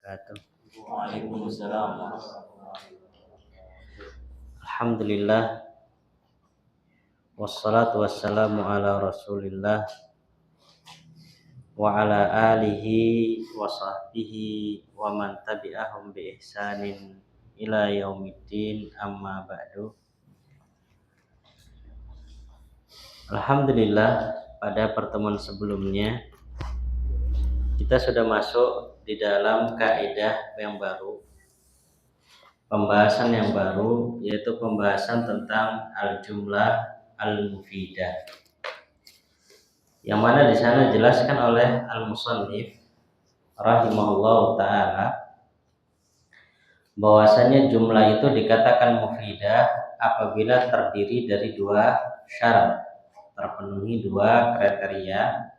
wabarakatuh. Waalaikumsalam. Alhamdulillah wassalatu wassalamu ala Rasulillah wa ala alihi wa sahbihi wa man tabi'ahum bi ihsanin ila yaumiddin, amma ba'du. Alhamdulillah, pada pertemuan sebelumnya kita sudah masuk di dalam kaidah yang baru, pembahasan yang baru, yaitu pembahasan tentang al-jumlah al-mufidah, yang mana di sana dijelaskan oleh al-musannif rahimahullahu taala bahwasanya jumlah itu dikatakan mufidah apabila terdiri dari dua syarat, terpenuhi dua kriteria.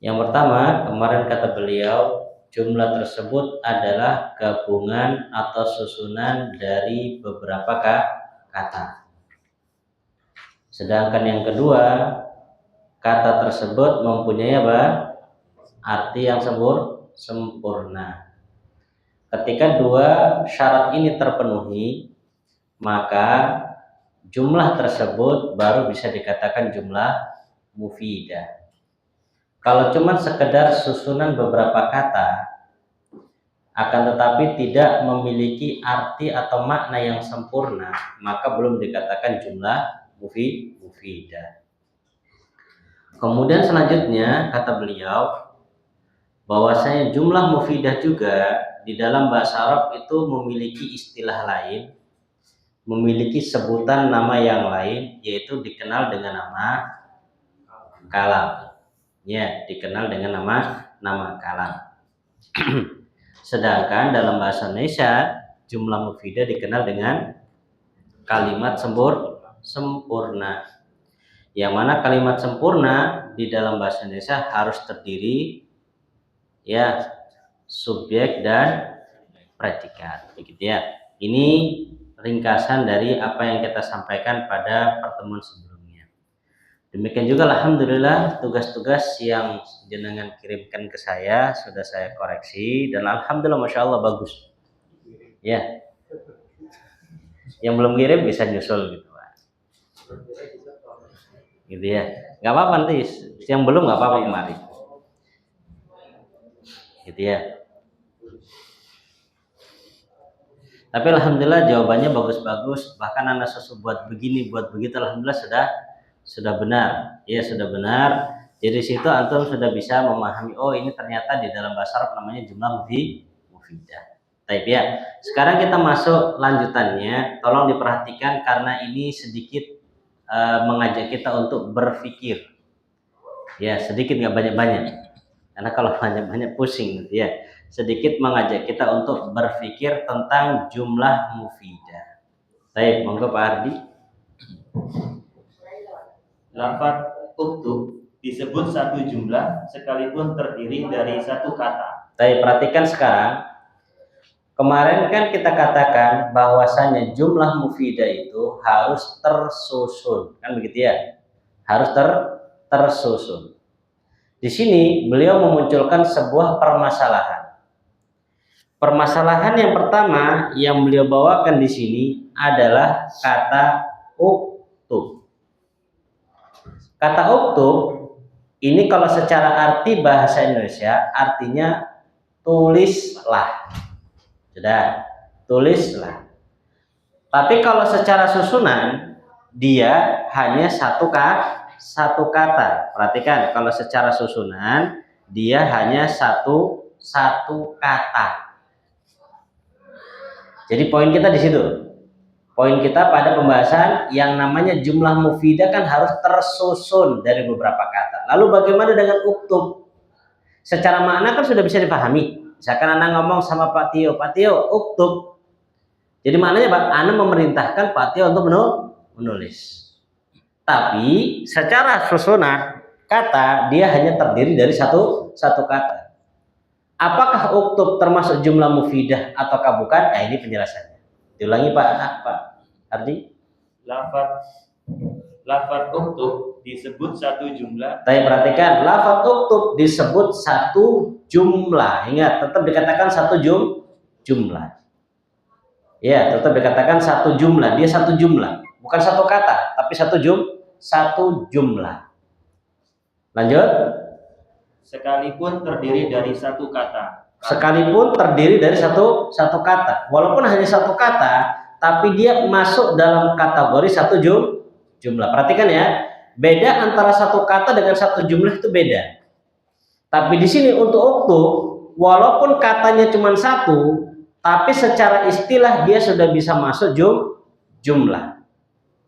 Yang pertama, kemarin kata beliau, jumlah tersebut adalah gabungan atau susunan dari beberapa kata. Sedangkan yang kedua, kata tersebut mempunyai apa? Arti yang sempurna. Ketika dua syarat ini terpenuhi, maka jumlah tersebut baru bisa dikatakan jumlah mufidah. Kalau cuma sekedar susunan beberapa kata, akan tetapi tidak memiliki arti atau makna yang sempurna, maka belum dikatakan jumlah mufidah. Kemudian selanjutnya kata beliau bahwasanya jumlah mufidah juga di dalam bahasa Arab itu memiliki istilah lain, memiliki sebutan nama yang lain, yaitu dikenal dengan nama kalam. Ya, dikenal dengan nama kalam. Sedangkan dalam bahasa Indonesia jumlah mufidah dikenal dengan kalimat sempurna. Yang mana kalimat sempurna di dalam bahasa Indonesia harus terdiri ya subjek dan predikat, begitu ya. Ini ringkasan dari apa yang kita sampaikan pada pertemuan sebelumnya. Demikian juga alhamdulillah tugas-tugas yang jenengan kirimkan ke saya sudah saya koreksi dan alhamdulillah masya Allah bagus. Ya. Yang belum kirim bisa nyusul gitu, Pak. Gitu ya. Enggak apa-apa nanti yang belum enggak apa-apa kemarin. Gitu ya. Tapi alhamdulillah jawabannya bagus-bagus, bahkan Anda buat begini, buat begitu, alhamdulillah sudah benar. Ya, sudah benar. Jadi situ antum sudah bisa memahami, oh ini ternyata di dalam bahasa Arab namanya jumlah mufidah. Baik ya. Sekarang kita masuk lanjutannya. Tolong diperhatikan karena ini sedikit mengajak kita untuk berpikir. Ya, sedikit enggak banyak-banyak. Karena kalau banyak-banyak pusing gitu ya. Sedikit mengajak kita untuk berpikir tentang jumlah mufidah. Baik, monggo Pak Ardi. Lafaz uktub disebut satu jumlah sekalipun terdiri dari satu kata. Baik, perhatikan sekarang. Kemarin kan kita katakan bahwasanya jumlah mufidah itu harus tersusun, kan begitu ya? Harus tersusun. Di sini beliau memunculkan sebuah permasalahan. Permasalahan yang pertama yang beliau bawakan di sini adalah kata uktub. Kata uktub ini kalau secara arti bahasa Indonesia artinya tulislah. Sudah, tulislah. Tapi kalau secara susunan dia hanya satu kata. Perhatikan, kalau secara susunan dia hanya satu kata. Jadi poin kita di situ. Poin kita pada pembahasan yang namanya jumlah mufidah kan harus tersusun dari beberapa kata. Lalu bagaimana dengan uktub? Secara makna kan sudah bisa dipahami. Misalkan Anda ngomong sama Pak Tio, uktub. Jadi maknanya Pak, Anda memerintahkan Pak Tio untuk menulis. Tapi secara susunan kata dia hanya terdiri dari satu kata. Apakah uktub termasuk jumlah mufidah ataukah bukan? Nah, ini penjelasannya. Diulangi Pak Ardi. Lafaz lafaz uktub disebut satu jumlah. Tapi perhatikan, lafaz uktub disebut satu jumlah. Ingat, tetap dikatakan satu jumlah. Ya, tetap dikatakan satu jumlah. Dia satu jumlah, bukan satu kata, tapi satu jumlah. Lanjut. Sekalipun terdiri dari satu kata. Sekalipun terdiri dari satu kata, walaupun hanya satu kata, tapi dia masuk dalam kategori satu jumlah. Perhatikan ya, beda antara satu kata dengan satu jumlah itu beda. Tapi di sini untuk uktub, walaupun katanya cuma satu, tapi secara istilah dia sudah bisa masuk jumlah.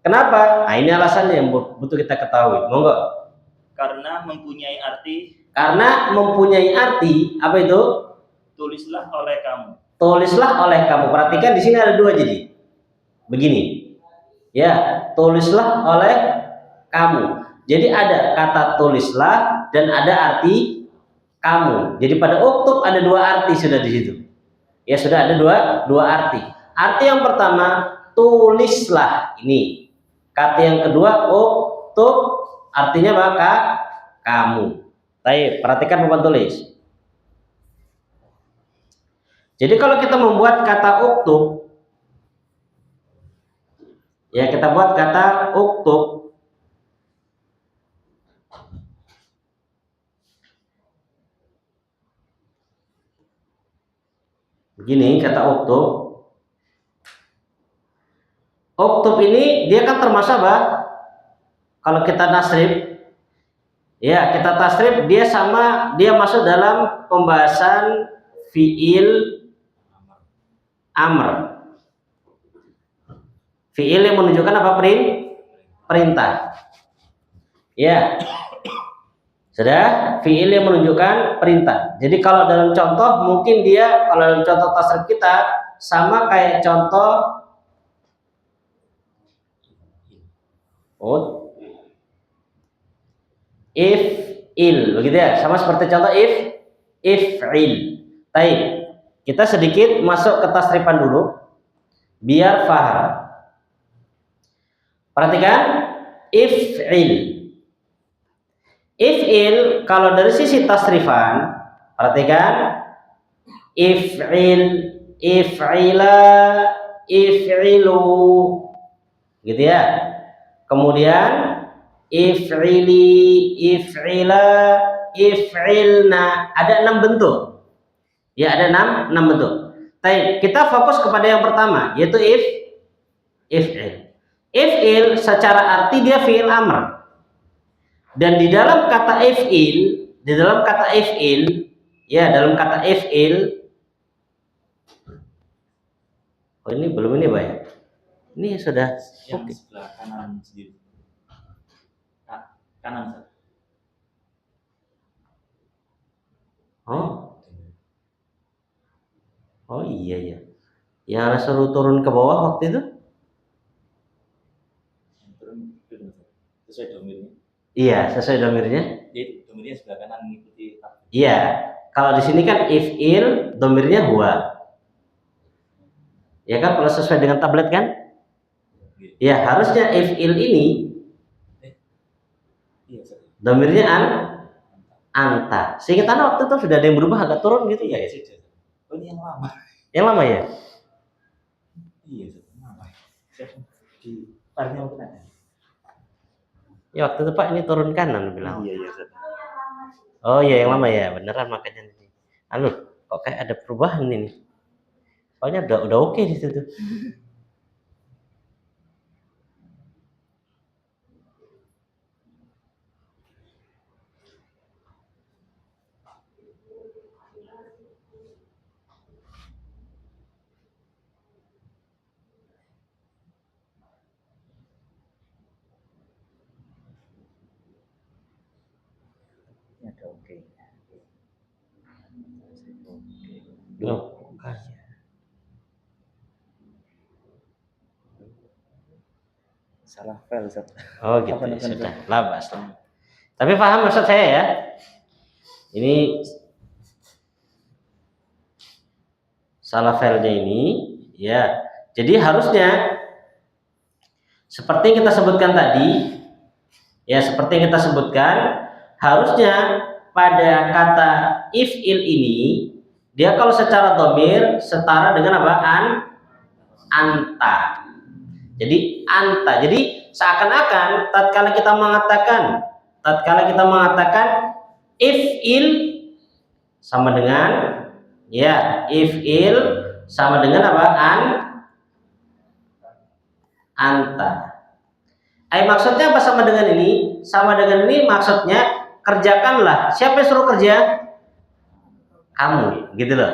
Kenapa? Nah, ini alasannya yang butuh kita ketahui. Monggo. Karena mempunyai arti. Karena mempunyai arti apa itu? Tulislah oleh kamu. Tulislah oleh kamu. Perhatikan di sini ada dua jadi. Begini. Ya, tulislah oleh kamu. Jadi ada kata tulislah dan ada arti kamu. Jadi pada uktub ada dua arti sudah di situ. Ya sudah ada dua arti. Arti yang pertama tulislah ini. Kata yang kedua uktub artinya maka kamu. Baik, perhatikan papan tulis. Jadi kalau kita membuat kata uktub, ya kita buat kata uktub. Begini kata uktub. Uktub ini dia kan termasuk apa? Kalau kita nasrib, ya kita tasrif dia masuk dalam pembahasan fiil amr. Fiil yang menunjukkan apa? Perintah. Ya. Sudah, fiil yang menunjukkan perintah. Jadi kalau dalam contoh mungkin dia kalau dalam contoh tasrif kita sama kayak contoh if-il, begitu ya, sama seperti contoh if-il. Baik, kita sedikit masuk ke tasrifan dulu biar paham. Perhatikan if-il. If-il kalau dari sisi tasrifan, perhatikan if-il, if-ila, if-ilu, gitu ya. Kemudian if'ili, if'ila, if'ilna, ada 6 bentuk. Ya, ada 6 bentuk. Baik, kita fokus kepada yang pertama yaitu if'il. If'il secara arti dia fi'il amr. Dan di dalam kata if'il, ya dalam kata if'il, oh ini belum ini Pak ya? Ini sudah Yang oke. sebelah kanan sendiri. Kanan. Oh iya. Yang Anda suruh turun ke bawah waktu itu? Turun sesuai domirnya. Iya, sesuai domirnya. Jadi domirnya sebelah kanan mengikuti. Iya. Kalau di sini kan if'il, domirnya huwa. Ya kan kalau sesuai dengan tablet kan? Ya harusnya if'il ini domirnya anta. Seingat Anda waktu itu sudah ada yang berubah agak turun gitu ya? Oh ini yang lama. Yang lama ya? Iya, lama. Di parnya mungkin ada. Ya waktu itu Pak ini turun kanan bilang. Iya. Oh iya yang lama ya, beneran makanya ini. Kok kayak ada perubahan ini. Soalnya udah oke di situ. Loh, salah file Ustaz. Oh gitu ya, sudah labas. Tapi paham maksud saya ya. Ini salah filenya ini ya. Jadi harusnya seperti yang kita sebutkan tadi, Ya, seperti yang kita sebutkan, harusnya pada kata if'il ini, dia kalau secara dhamir setara dengan apa? Anta. Jadi anta. Jadi seakan-akan tatkala kita mengatakan if'il sama dengan, ya, if'il sama dengan apa? Anta. Maksudnya apa sama dengan ini? Sama dengan ini maksudnya kerjakanlah. Siapa yang suruh kerja? Kamu, gitu loh.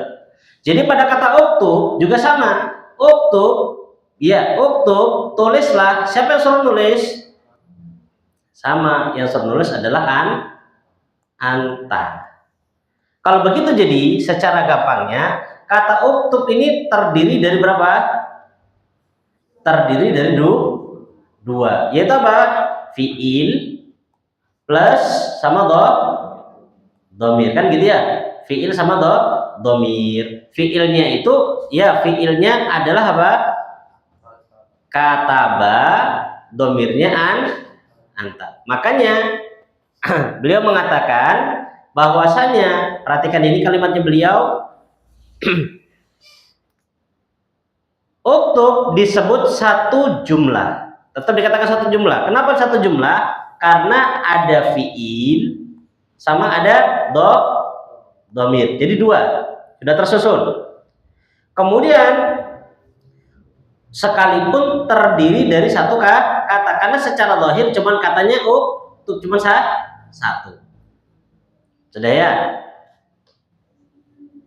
Jadi pada kata uktub juga sama. Uktub, ya, uktub, tulislah. Siapa yang suruh nulis? Sama, yang suruh nulis adalah anta. Kalau begitu jadi secara gampangnya kata uktub ini terdiri dari berapa? Terdiri dari dua, yaitu apa? Fiil plus sama dhamir, kan gitu ya? Fiil sama dhamir. Fiilnya itu, ya, fiilnya adalah apa? Kataba, dhamirnya anta. Makanya beliau mengatakan bahwasanya, perhatikan ini kalimatnya beliau, uktub disebut satu jumlah. Tetap dikatakan satu jumlah. Kenapa satu jumlah? Karena ada fiil sama ada dhamir. Jadi dua, sudah tersusun. Kemudian sekalipun terdiri dari satu kata, karena secara zahir cuman katanya uktub cuma satu. Sudah ya?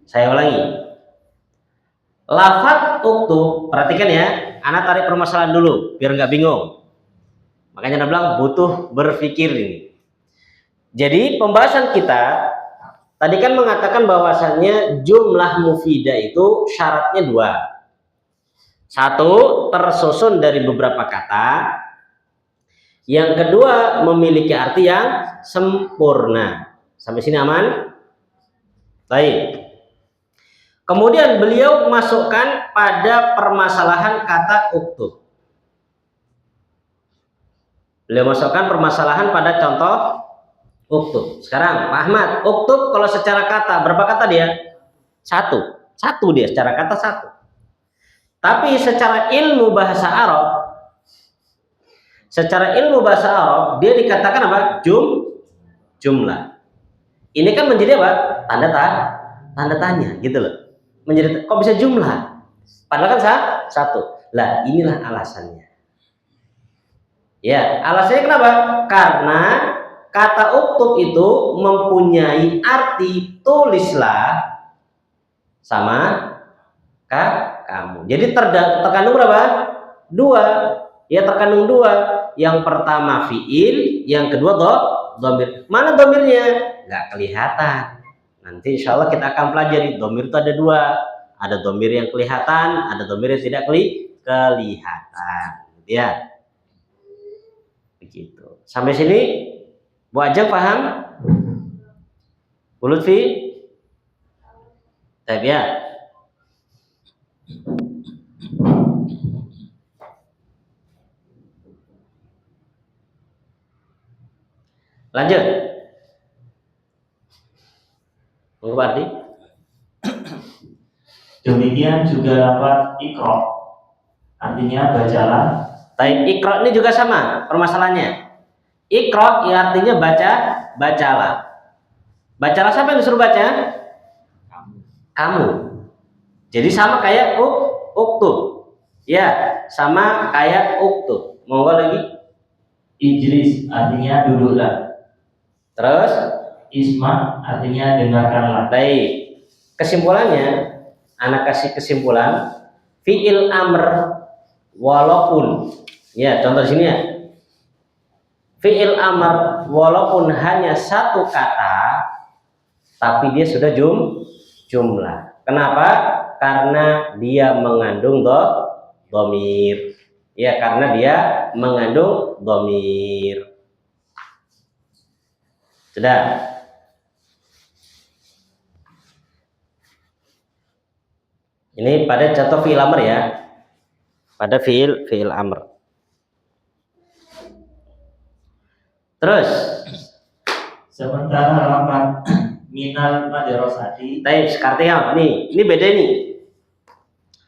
Saya ulangi. Lafaz uktub, perhatikan ya, anak tarik permasalahan dulu biar nggak bingung. Makanya Anda bilang butuh berpikir ini. Jadi pembahasan kita tadi kan mengatakan bahwasannya jumlah mufidah itu syaratnya dua. Satu, tersusun dari beberapa kata. Yang kedua, memiliki arti yang sempurna. Sampai sini aman? Baik. Kemudian beliau masukkan pada permasalahan kata uktub. Beliau masukkan permasalahan pada contoh uktub. Sekarang Pak Ahmad, uktub kalau secara kata berapa kata dia? Satu dia secara kata satu. Tapi secara ilmu bahasa Arab, dia dikatakan apa? Jumlah. Ini kan menjadi apa? Tanda tanya, gitu loh. Menjadi, kok bisa jumlah? Padahal kan satu. Lah, inilah alasannya. Ya, alasannya kenapa? Karena kata uktub itu mempunyai arti tulislah sama kamu. Jadi terkandung berapa? Dua. Ya, terkandung dua. Yang pertama fiil, yang kedua dhamir. Mana dhamirnya? Nggak kelihatan. Nanti insya Allah kita akan pelajari dhamir itu ada dua. Ada dhamir yang kelihatan, ada dhamir yang tidak kelihatan. Ya. Begitu. Sampai sini Bu Ajeng paham? Bu Lutfi? Ya. Lanjut. Bu Ardi? Demikian juga lafaz iqra, artinya bacalah. Baik, iqra ini juga sama permasalahannya. Iqra ya artinya bacalah. Bacalah siapa yang disuruh baca? Kamu. Jadi sama kayak uktub. Ya, sama kayak uktub. Monggo lagi. Ijlis artinya duduklah. Terus Isma artinya dengarkanlah. Baik. Kesimpulannya, anak kasih kesimpulan, fi'il amr walaupun, ya contoh di sini ya, fi'il amr walaupun hanya satu kata, tapi dia sudah jumlah. Kenapa? Karena dia mengandung dhamir. Ya, karena dia mengandung dhamir. Sudah. Ini pada contoh fi'il amr ya. Pada fi'il amr. Terus Sementara lafaz minal madrasati. Taib, sekarang ini beda nih.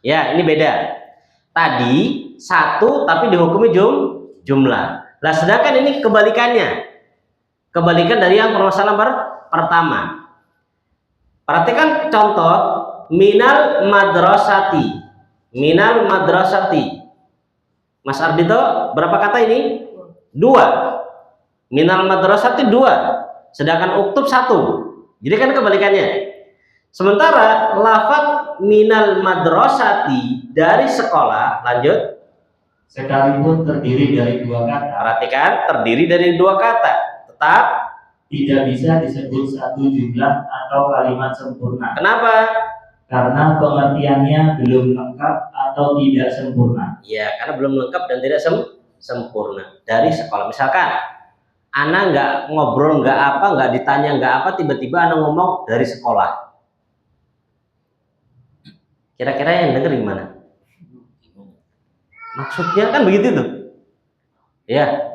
Ya, ini beda. Tadi satu tapi dihukumi jumlah. Nah, sedangkan ini kebalikannya. Kebalikan dari yang permasalahan pertama. Perhatikan contoh minal madrasati. Minal madrasati. Mas Ardito, berapa kata ini? 2. Minal madrasati 2. Sedangkan uktub 1. Jadi kan kebalikannya. Sementara lafaz minal madrasati dari sekolah, lanjut. Sekalipun terdiri dari 2 kata. Perhatikan, terdiri dari 2 kata. Tetap tidak bisa disebut satu jumlah atau kalimat sempurna. Kenapa? Karena pengertiannya belum lengkap atau tidak sempurna. Ya, karena belum lengkap dan tidak sempurna. Dari sekolah, misalkan Ana nggak ngobrol, nggak apa, nggak ditanya, nggak apa, tiba-tiba Ana ngomong dari sekolah. Kira-kira yang denger gimana? Maksudnya kan begitu tuh. Ya,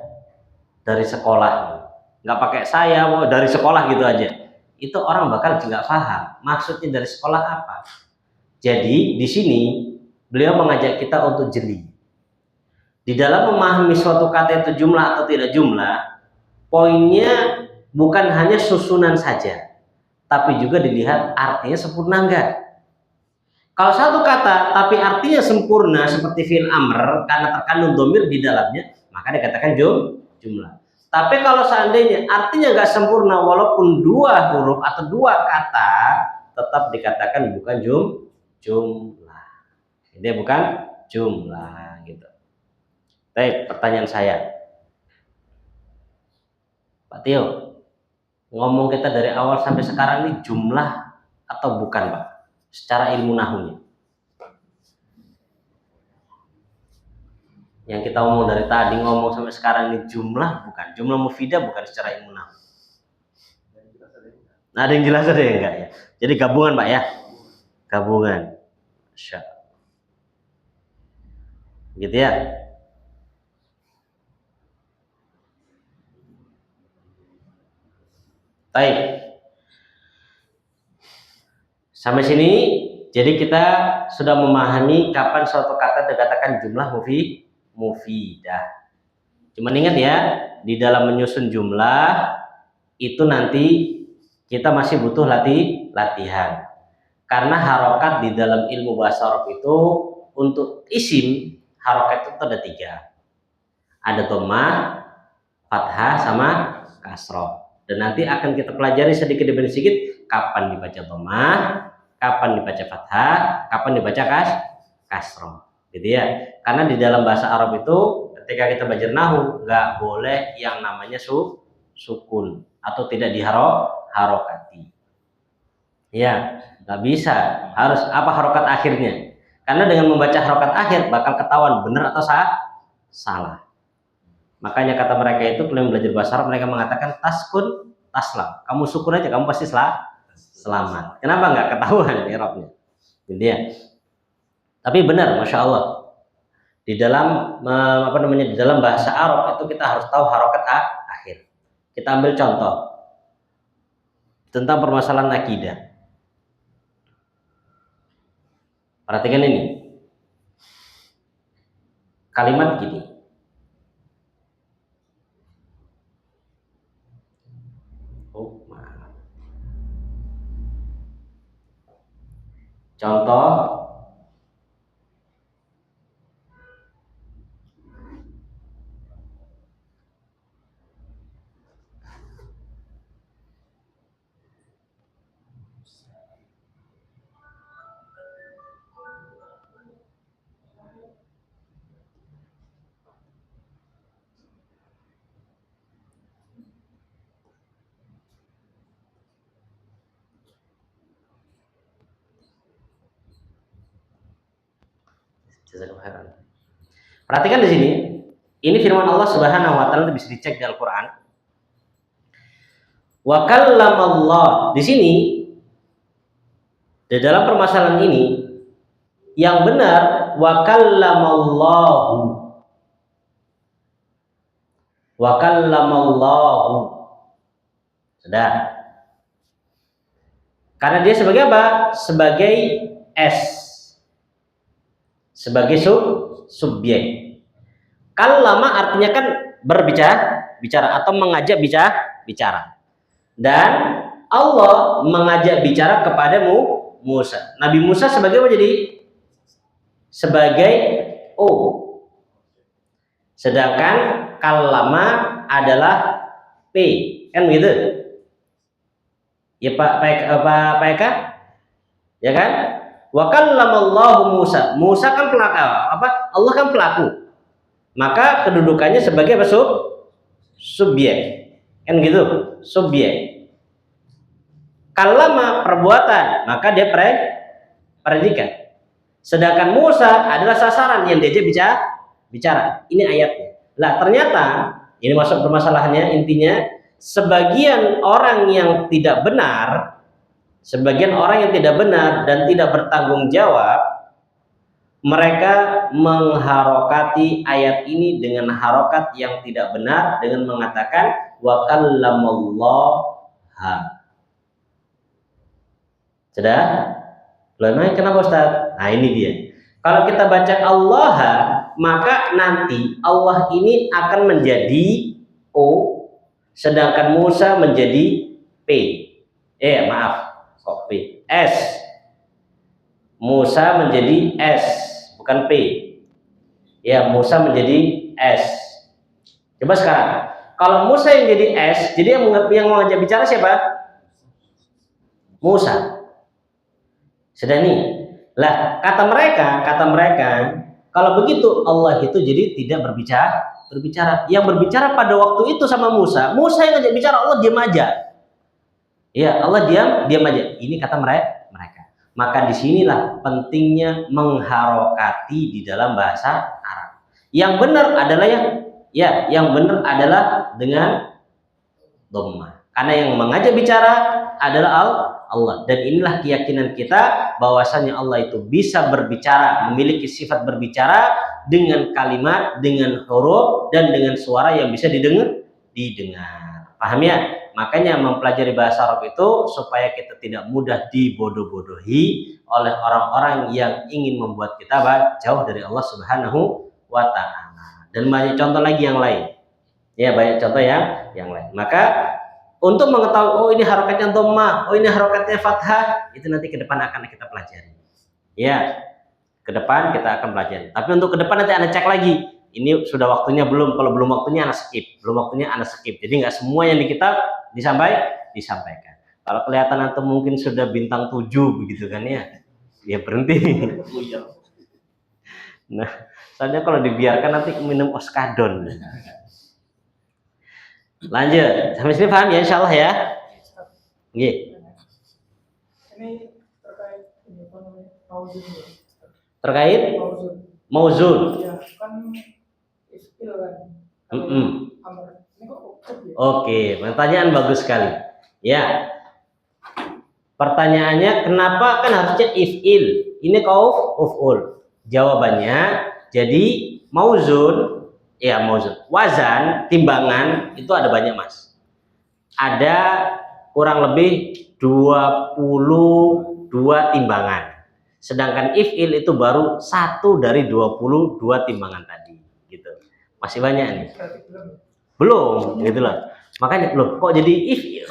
dari sekolah. Nggak pakai saya, dari sekolah gitu aja. Itu orang bakal nggak paham. Maksudnya dari sekolah apa? Jadi di sini beliau mengajak kita untuk jeli. Di dalam memahami suatu kata itu jumlah atau tidak jumlah, poinnya bukan hanya susunan saja, tapi juga dilihat artinya sempurna enggak. Kalau satu kata tapi artinya sempurna seperti fi'il amr karena terkandung dhamir di dalamnya, maka dikatakan jumlah. Tapi kalau seandainya artinya enggak sempurna walaupun 2 huruf atau 2 kata, tetap dikatakan bukan jumlah. Ini bukan jumlah gitu. Baik, pertanyaan saya. Pak Tio, ngomong kita dari awal sampai sekarang ini jumlah atau bukan, Pak? Secara ilmu nahunya. Yang kita ngomong dari tadi ngomong sampai sekarang ini jumlah bukan? Jumlah mufidah bukan secara ilmu nahu. Nah, ada yang jelas ada yang enggak ya? Jadi gabungan, Pak ya? Gabungan. Masya. Gitu ya? Baik. Sampai sini, jadi kita sudah memahami kapan suatu kata dikatakan jumlah mufidah. Cuman ingat ya, di dalam menyusun jumlah itu nanti kita masih butuh latihan. Karena harokat di dalam ilmu bahasa Arab itu untuk isim harokat itu ada 3. Ada dhammah, fathah, sama kasroh. Dan nanti akan kita pelajari sedikit demi sedikit kapan dibaca dhammah, kapan dibaca fathah, kapan dibaca kasroh. Gitu ya. Karena di dalam bahasa Arab itu ketika kita belajar nahu nggak boleh yang namanya sukun atau tidak diharokati. Ya, nggak bisa. Harus apa harokat akhirnya? Karena dengan membaca harokat akhir bakal ketahuan benar atau salah. Makanya kata mereka itu kalau belajar bahasa Arab mereka mengatakan taskun taslam. Kamu sukun aja kamu pasti selamat. Kenapa nggak ketahuan i'rabnya? Gitu ya. Tapi benar, masya Allah. Di dalam di dalam bahasa Arab itu kita harus tahu harokat akhir. Kita ambil contoh tentang permasalahan akidah. Perhatikan ini. Kalimat gini. Oh, maaf. Contoh perhatikan di sini. Ini firman Allah Subhanahu wa taala, bisa dicek di Al-Qur'an. Wa kallamallah. Di sini di dalam permasalahan ini yang benar wa kallamallahu. Wa kallamallahu. Sudah. Karena dia sebagai apa? Sebagai S. Sebagai subjek. Kallama artinya kan bicara atau mengajak bicara. Dan Allah mengajak bicara kepada Musa. Nabi Musa sebagai apa jadi? Sebagai O. Sedangkan kallama adalah P. Kan begitu? Ya Pak Eka? Ya kan? Wa kallamallahu Musa. Musa kan pelaku apa? Allah kan pelaku. Maka kedudukannya sebagai apa? Subjek. Kan gitu? Subjek. Kallama perbuatan, maka dia predikat. Sedangkan Musa adalah sasaran yang diajak bicara. Ini ayatnya. Lah ternyata ini masuk permasalahannya, intinya sebagian orang yang tidak benar dan tidak bertanggung jawab, mereka mengharokati ayat ini dengan harokat yang tidak benar dengan mengatakan wa kallamallaha. Sudah? Lalu kenapa Ustaz? Nah ini dia. Kalau kita baca Allah, maka nanti Allah ini akan menjadi O, sedangkan Musa menjadi P. Maaf, kok P? S. Musa menjadi S, bukan P. Ya, Musa menjadi S. Coba sekarang, kalau Musa yang jadi S, jadi yang mengajak bicara siapa? Musa. Sudah nih. Lah, kata mereka, kalau begitu Allah itu jadi tidak berbicara. Yang berbicara pada waktu itu sama Musa yang ngajak bicara, Allah diam aja. Ya, Allah diam aja. Ini kata mereka. Maka disinilah pentingnya mengharokati di dalam bahasa Arab. Yang benar adalah yang benar adalah dengan dhammah. Karena yang mengajak bicara adalah Allah. Dan inilah keyakinan kita bahwasanya Allah itu bisa berbicara, memiliki sifat berbicara dengan kalimat, dengan huruf, dan dengan suara yang bisa didengar. Paham ya? Makanya mempelajari bahasa Arab itu supaya kita tidak mudah dibodoh-bodohi oleh orang-orang yang ingin membuat kita jauh dari Allah Subhanahu wa Ta'ala. Dan banyak contoh lagi yang lain. Ya, banyak contoh yang lain. Maka untuk mengetahui ini harokatnya dhammah, ini harokatnya fathah, itu nanti ke depan akan kita pelajari. Ya, ke depan kita akan pelajari. Tapi untuk ke depan nanti Anda cek lagi. Ini sudah waktunya belum? Kalau belum waktunya Anda skip. Belum waktunya Anda skip. Jadi nggak semua yang di kitab disampaikan. Kalau kelihatan atau mungkin sudah bintang 7 begitu kan ya berhenti. Nah, soalnya kalau dibiarkan nanti minum oskadon. Lanjut, sampai sini paham ya insyaallah ya? Nggih. Ini terkait mauzun. Ya, kan istilah kan. Oke, pertanyaan bagus sekali. Ya. Pertanyaannya kenapa kan harusnya if'il? Ini qauf uf'ul. Jawabannya jadi mauzun. Wazan, timbangan itu ada banyak Mas. Ada kurang lebih 22 timbangan. Sedangkan if'il itu baru 1 dari 22 timbangan tadi, gitu. Masih banyak nih. Belum, gitu loh. Makanya kok jadi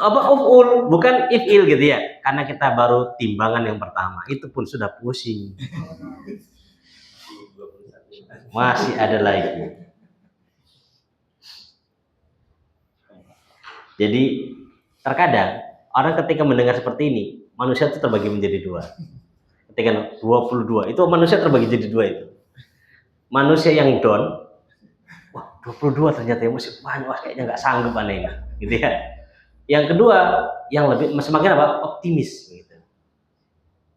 uf'ul bukan if'il gitu ya? Karena kita baru timbangan yang pertama, itu pun sudah pusing. Masih ada lagi. Jadi terkadang orang ketika mendengar seperti ini, manusia itu terbagi menjadi 2. Ketika 22 itu manusia terbagi jadi 2 itu. Manusia yang down, wah 22 ternyata yang masih banyak, wah kayaknya nggak sanggup aneh ini, gitu ya. Yang kedua, yang lebih semakin optimis gitu.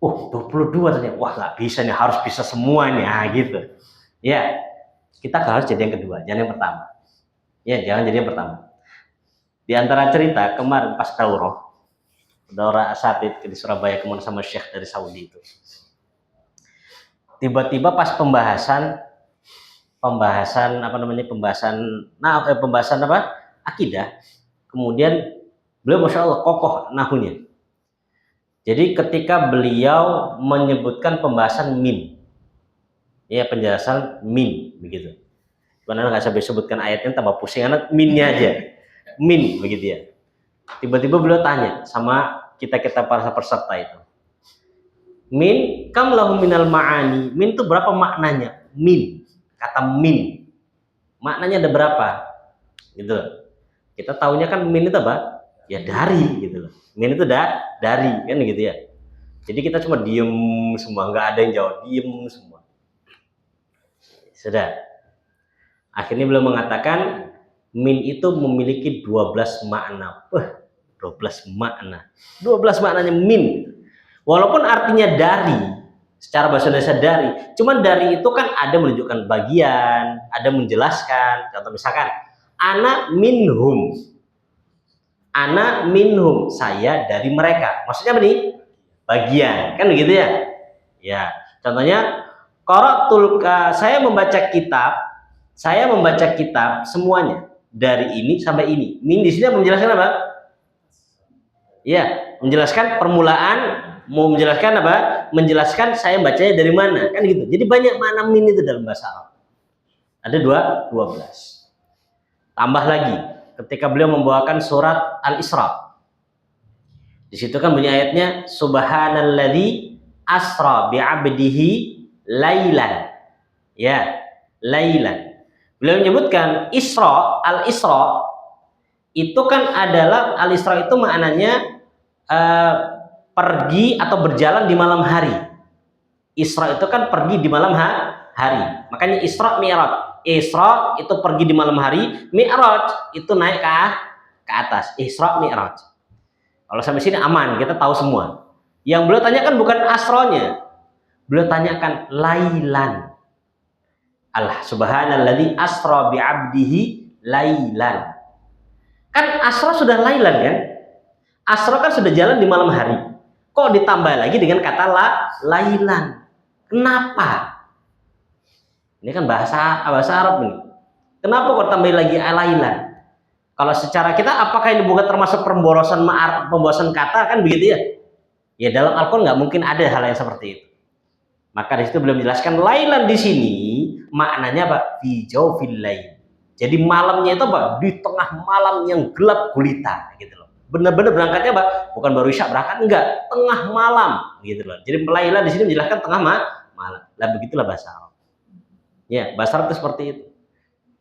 22 ternyata, wah nggak bisa nih, harus bisa semuanya gitu. Ya, kita harus jadi yang kedua, jangan yang pertama. Ya, jangan jadi yang pertama. Di antara cerita kemarin pas daurah asatid di Surabaya kemudian sama Syekh dari Saudi itu. Tiba-tiba pas pembahasan pembahasan pembahasan akidah. Kemudian beliau masya Allah kokoh nahunya. Jadi ketika beliau menyebutkan pembahasan min, ya penjelasan min begitu. Karena nggak sampai sebutkan ayatnya tambah pusing, anak minnya aja, min begitu ya. Tiba-tiba beliau tanya sama kita para peserta itu, min kam lahu minal ma'ani, min itu berapa maknanya? Min, kata min, maknanya ada berapa? Gitu. Kita taunya kan min itu apa? Ya dari gitu loh. Min itu dari kan gitu ya. Jadi kita cuma diem semua, nggak ada yang jawab, diem semua. Sudah. Akhirnya beliau mengatakan min itu memiliki 12 makna. 12 makna. 12 maknanya min. Walaupun artinya dari, secara bahasa Indonesia dari, cuman dari itu kan ada menunjukkan bagian, ada menjelaskan. Contoh misalkan ana minhum. Ana minhum, saya dari mereka. Maksudnya apa nih? Bagian, kan begitu ya? Ya, contohnya saya membaca kitab semuanya dari ini sampai ini. Min di sini menjelaskan apa? Ya, menjelaskan permulaan, mau menjelaskan apa? Menjelaskan saya bacanya dari mana, kan gitu. Jadi banyak makna min itu dalam bahasa Arab. Ada 12. Tambah lagi ketika beliau membawakan surat Al-Isra. Di situ kan bunyi ayatnya subhanalladzi asra bi'abdihi lailan. Ya, lailan. Beliau menyebutkan Isra, Al-Isra itu kan adalah Al-Isra itu maknanya pergi atau berjalan di malam hari. Isra itu kan pergi di malam hari. Makanya Isra Mi'raj. Isra itu pergi di malam hari, Mi'raj itu naik ke atas. Isra Mi'raj. Kalau sampai sini aman, kita tahu semua. Yang beliau tanyakan bukan asronya, beliau tanyakan lailan. Allah subhanalladzi asra bi'abdihi lailan. Kan asra sudah lailan kan? Asra kan sudah jalan di malam hari. Kok ditambah lagi dengan kata lailan? Kenapa? Ini kan bahasa Arab nih. Kenapa kok tambah lagi lailan? Kalau secara kita, apakah ini bukan termasuk pemborosan kata kan begitu ya? Ya dalam Al-Quran nggak mungkin ada hal yang seperti itu. Maka di situ belum menjelaskan lailan di sini maknanya apa? Fi jawfil lail. Jadi malamnya itu apa? Di tengah malam yang gelap gulita gitu loh. Benar-benar berangkatnya apa? Bukan baru isya berangkat, enggak, tengah malam gitu loh. Jadi lailan di sini menjelaskan tengah malam. Lah begitulah bahasa Arab. Ya, bahasa Arab itu seperti itu.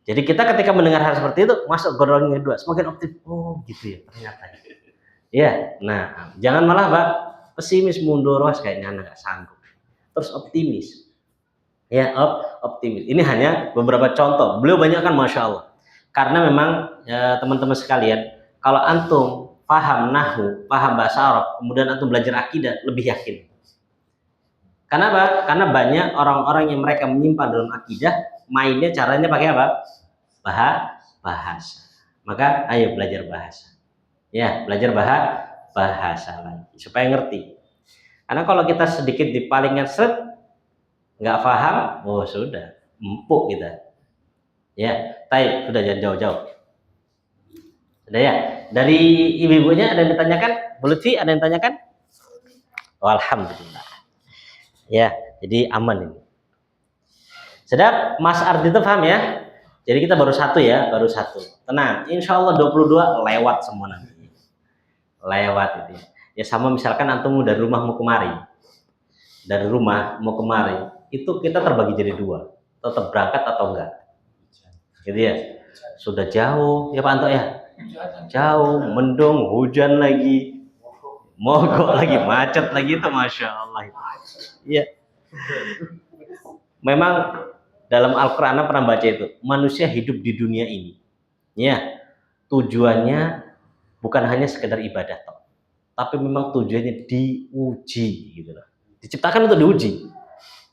Jadi kita ketika mendengar hal seperti itu, masuk golongan kedua, semakin optimis. Oh, gitu ya ternyata. Ya, nah, jangan malah Pak pesimis, mundur, wah kayaknya anak nggak sanggup. Terus optimis. Ya, optimis. Ini hanya beberapa contoh. Beliau banyak kan, masya Allah. Karena memang ya, teman-teman sekalian, kalau antum paham nahwu, paham bahasa Arab, kemudian antum belajar akidah, lebih yakin. Karena apa? Karena banyak orang-orang yang mereka menyimpan dalam akidah, mainnya caranya pakai apa? Bahasa. Maka ayo belajar bahasa. Ya, belajar bahasa lagi supaya ngerti. Karena kalau kita sedikit dipalingkan nggak paham, oh sudah, empuk kita. Ya, taib, sudah jangan jauh-jauh. Sudah ya. Dari ibu-ibunya ada yang ditanyakan? Bu Lutfi ada yang ditanyakan? Oh, alhamdulillah. Ya, jadi aman ini. Sedap, Mas Ardi itu paham ya? Jadi kita baru satu ya, baru satu. Tenang, insya Allah 22 lewat semua nanti. Lewat itu. Ya sama misalkan antum dari rumah mau kemari. Dari rumah mau kemari, itu kita terbagi jadi dua. Tetap berangkat atau enggak? Gitu ya. Sudah jauh, ya Pak Anto ya? Jauh, mendung, hujan lagi. Mogok lagi, macet lagi itu Masya Allah. Iya. Memang dalam Al-Quran pernah baca itu, manusia hidup di dunia ini, ya tujuannya bukan hanya sekedar ibadah, tapi memang tujuannya diuji, gitu loh. Diciptakan untuk diuji,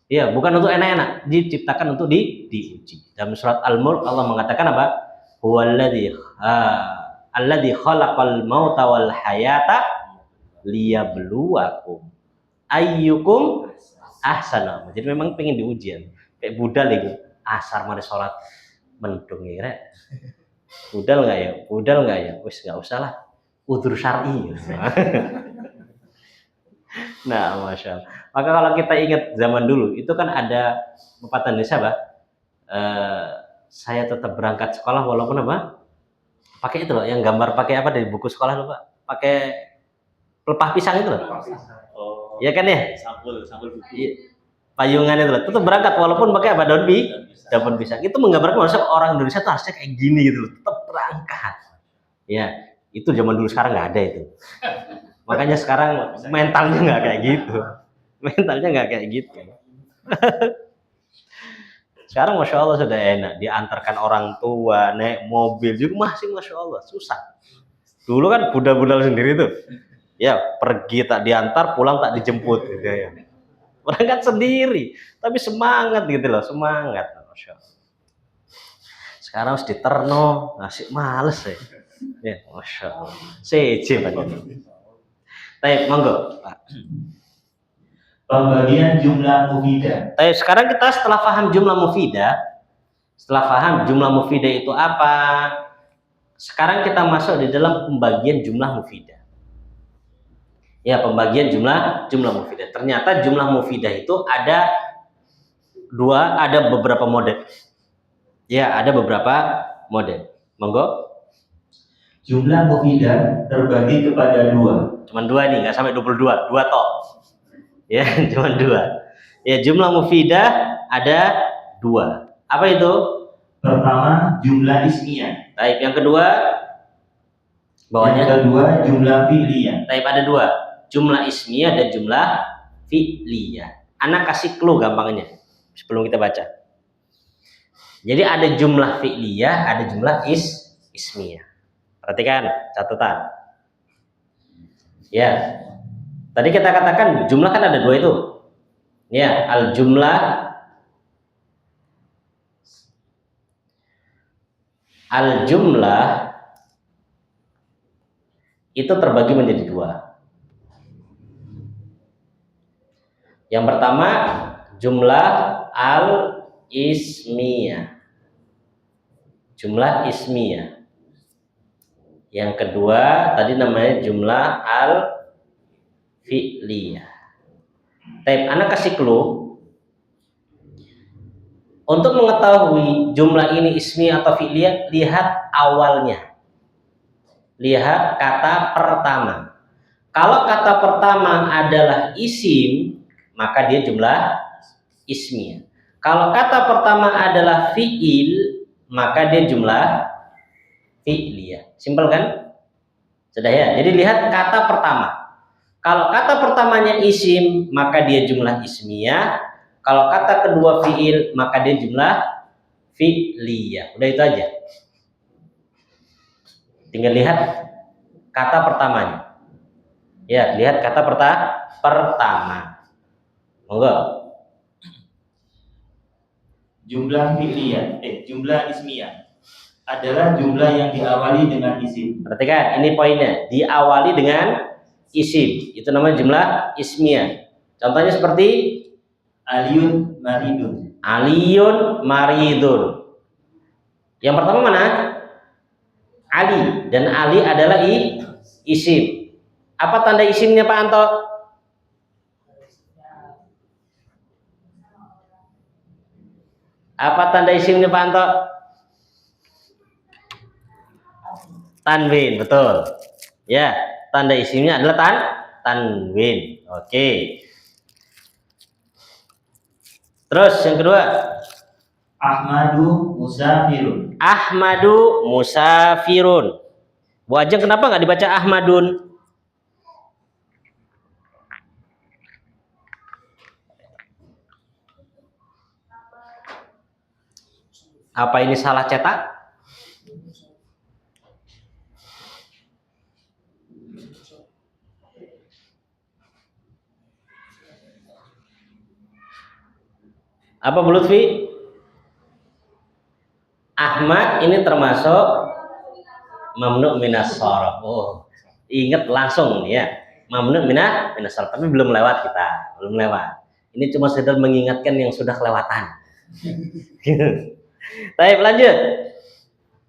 ya bukan untuk enak-enak, diciptakan untuk diuji. Dalam surat Al-Mulk Allah mengatakan apa? Alladzi khalaqal mauta wal hayata liyabluwakum ayyukum ahsanu. Jadi memang pengen diuji, kayak budal itu. asar mari sholat mendung ya rek. Budal nggak ya, wis nggak usah lah, udzur syar'i. Nah, masya Allah. Maka kalau kita ingat zaman dulu itu kan ada pepatah Indonesia, bah, saya tetap berangkat sekolah walaupun apa, pakai itu loh, yang gambar pakai apa dari buku sekolah loh, Pak, pakai pelepah pisang itu loh. Oh, Ya kan ya, sampul buku. Iya, payungan itu loh, tetap berangkat walaupun pakai apa, daun pisang. Itu menggambarkan maksudnya orang Indonesia tuh harusnya kayak gini gitu loh, tetap berangkat. Ya, itu zaman dulu, sekarang nggak ada itu. Makanya sekarang mentalnya nggak kayak gitu. Mentalnya nggak kayak gitu. Sekarang masya Allah sudah enak, diantarkan orang tua, naik mobil juga masih masya Allah susah. Dulu kan budal-budal sendiri tuh, ya pergi tak diantar, pulang tak dijemput gitu ya. Berangkat sendiri, tapi semangat gitu loh, semangat, masya Allah. Sekarang harus diterno, ngasih males ya. Ya, masya Allah. Sejim aja. Baik, monggo, Pak. Pembagian jumlah mufidah. Baik, sekarang kita setelah paham jumlah mufidah itu apa? Sekarang kita masuk di dalam pembagian jumlah mufidah. Ya, pembagian jumlah mufidah. Ternyata jumlah mufidah itu ada beberapa model. Ya, ada beberapa model. Monggo. Jumlah mufidah terbagi kepada dua. Cuman dua nih, nggak sampai 22, dua toh. Ya, cuma dua. Ya, jumlah mufidah ada dua. Apa itu? Pertama, jumlah ismiyah. Baik, yang kedua bawahnya. Yang kedua, jumlah fi'liyah. Baik, ada dua. Jumlah ismiyah dan jumlah fi'liyah. Anak kasih clue gampangnya sebelum kita baca. Jadi ada jumlah fi'liyah, ada jumlah ismiyah. Perhatikan catatan. Ya. Tadi kita katakan jumlah kan ada dua itu. Ya, al-jumlah itu terbagi menjadi dua. Yang pertama jumlah al-ismiyah. Jumlah ismiyah. Yang kedua tadi namanya jumlah al-fi'liyah. Tapi anak kasih clue. Untuk mengetahui jumlah ini ismiyah atau fi'liyah, lihat awalnya. Lihat kata pertama. Kalau kata pertama adalah isim, maka dia jumlah ismiyah. Kalau kata pertama adalah fi'il, maka dia jumlah fi'liyah. Simpel kan? Sudah ya. Jadi lihat kata pertama. Kalau kata pertamanya isim, maka dia jumlah ismiyah. Kalau kata kedua fi'il, maka dia jumlah fi'liyah. Udah itu aja. Tinggal lihat kata pertamanya. Ya, lihat kata pertama. Monggo. Jumlah fi'liyah, jumlah ismiyah adalah jumlah yang diawali dengan isim. Perhatikan, ini poinnya. Diawali dengan isim. Itu namanya jumlah ismiyah. Contohnya seperti Aliyun maridun. Aliyun maridun. Yang pertama mana? Ali. Dan Ali adalah isim. Apa tanda isimnya Pak Anto? Apa tanda isimnya Pak Anto? Tanwin, betul. Ya, tanda isimnya adalah tanwin. Oke. Terus yang kedua, Ahmadu musafirun. Ahmadu musafirun. Bu Ajeng kenapa nggak dibaca Ahmadun? Apa ini salah cetak? Apa Bu Lutfi? Ahmad ini termasuk mamnu minas shorof. Oh, ingat langsung ya. Mamnu minas shorof, tapi belum lewat kita, belum lewat. Ini cuma sekedar mengingatkan yang sudah kelewatan. Baik, lanjut.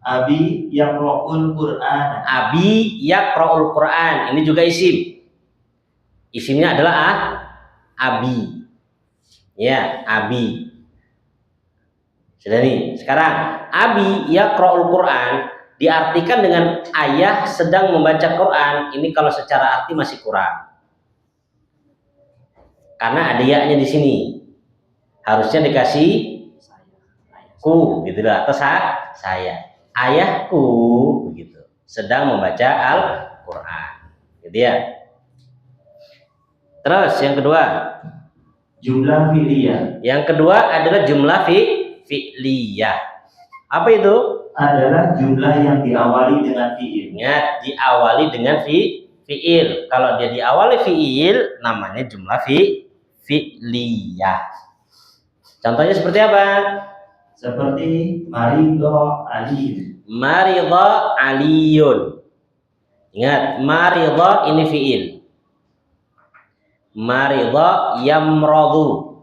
Abi yaqra'ul Qur'an. Abi yaqra'ul Qur'an. Ini juga isim. Isimnya adalah abi. Ya, abi. Sudah nih. Sekarang abi yaqra'ul Qur'an diartikan dengan ayah sedang membaca Quran. Ini kalau secara arti masih kurang. Karena ada ya-nya di sini. Harusnya dikasih ku gitu lah, atau saya. Ayahku begitu. Sedang membaca Al-Qur'an. Gitu ya. Terus yang kedua, Jumlah fi'liyah. yang kedua adalah jumlah fi'liyah. Apa itu? Adalah jumlah yang diawali dengan fi'il. Ingat, diawali dengan fi'il. Kalau dia diawali fi'il, namanya jumlah fi'liyah. Contohnya seperti apa? Seperti maridho Ali. Maridho aliyun. Ingat, maridho ini fi'il. Maridho yamrodhu.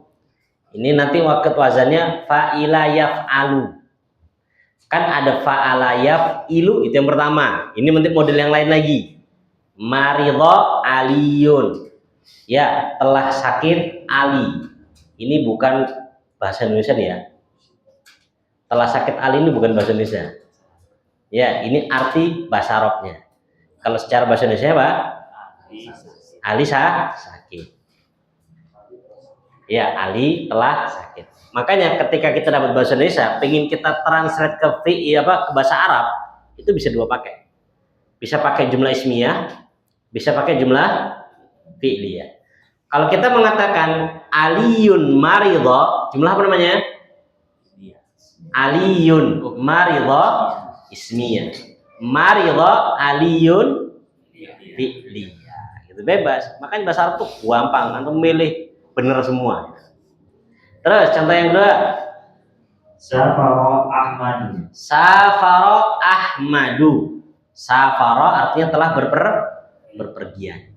Ini nanti waktu wazannya fa'ila yaf'alu. Kan ada fa'ala yaf'ilu, itu yang pertama. Ini nanti model yang lain lagi. Maridho aliyun. Ya, telah sakit Ali. Ini bukan bahasa Indonesia nih ya. Telah sakit Ali ini bukan bahasa Indonesia. Ya, ini arti bahasa Arabnya. Kalau secara bahasa Indonesia apa? Ali sakit. Ya, Ali telah sakit. Makanya ketika kita dapat bahasa Indonesia, pengen kita translate ke ke bahasa Arab, itu bisa dua pakai. Bisa pakai jumlah ismiyah, bisa pakai jumlah fi'liyah. Kalau kita mengatakan aliyun maridho, jumlah apa namanya? Aliyun maridho ismiyah. Maridho aliyun fi'liyah. Gitu bebas. Makanya bahasa Arab tuh gampang, antum milih bener semua. Terus contoh yang kedua, Safaro Ahmadu. Safaro Ahmadu. Safaro artinya telah berpergian.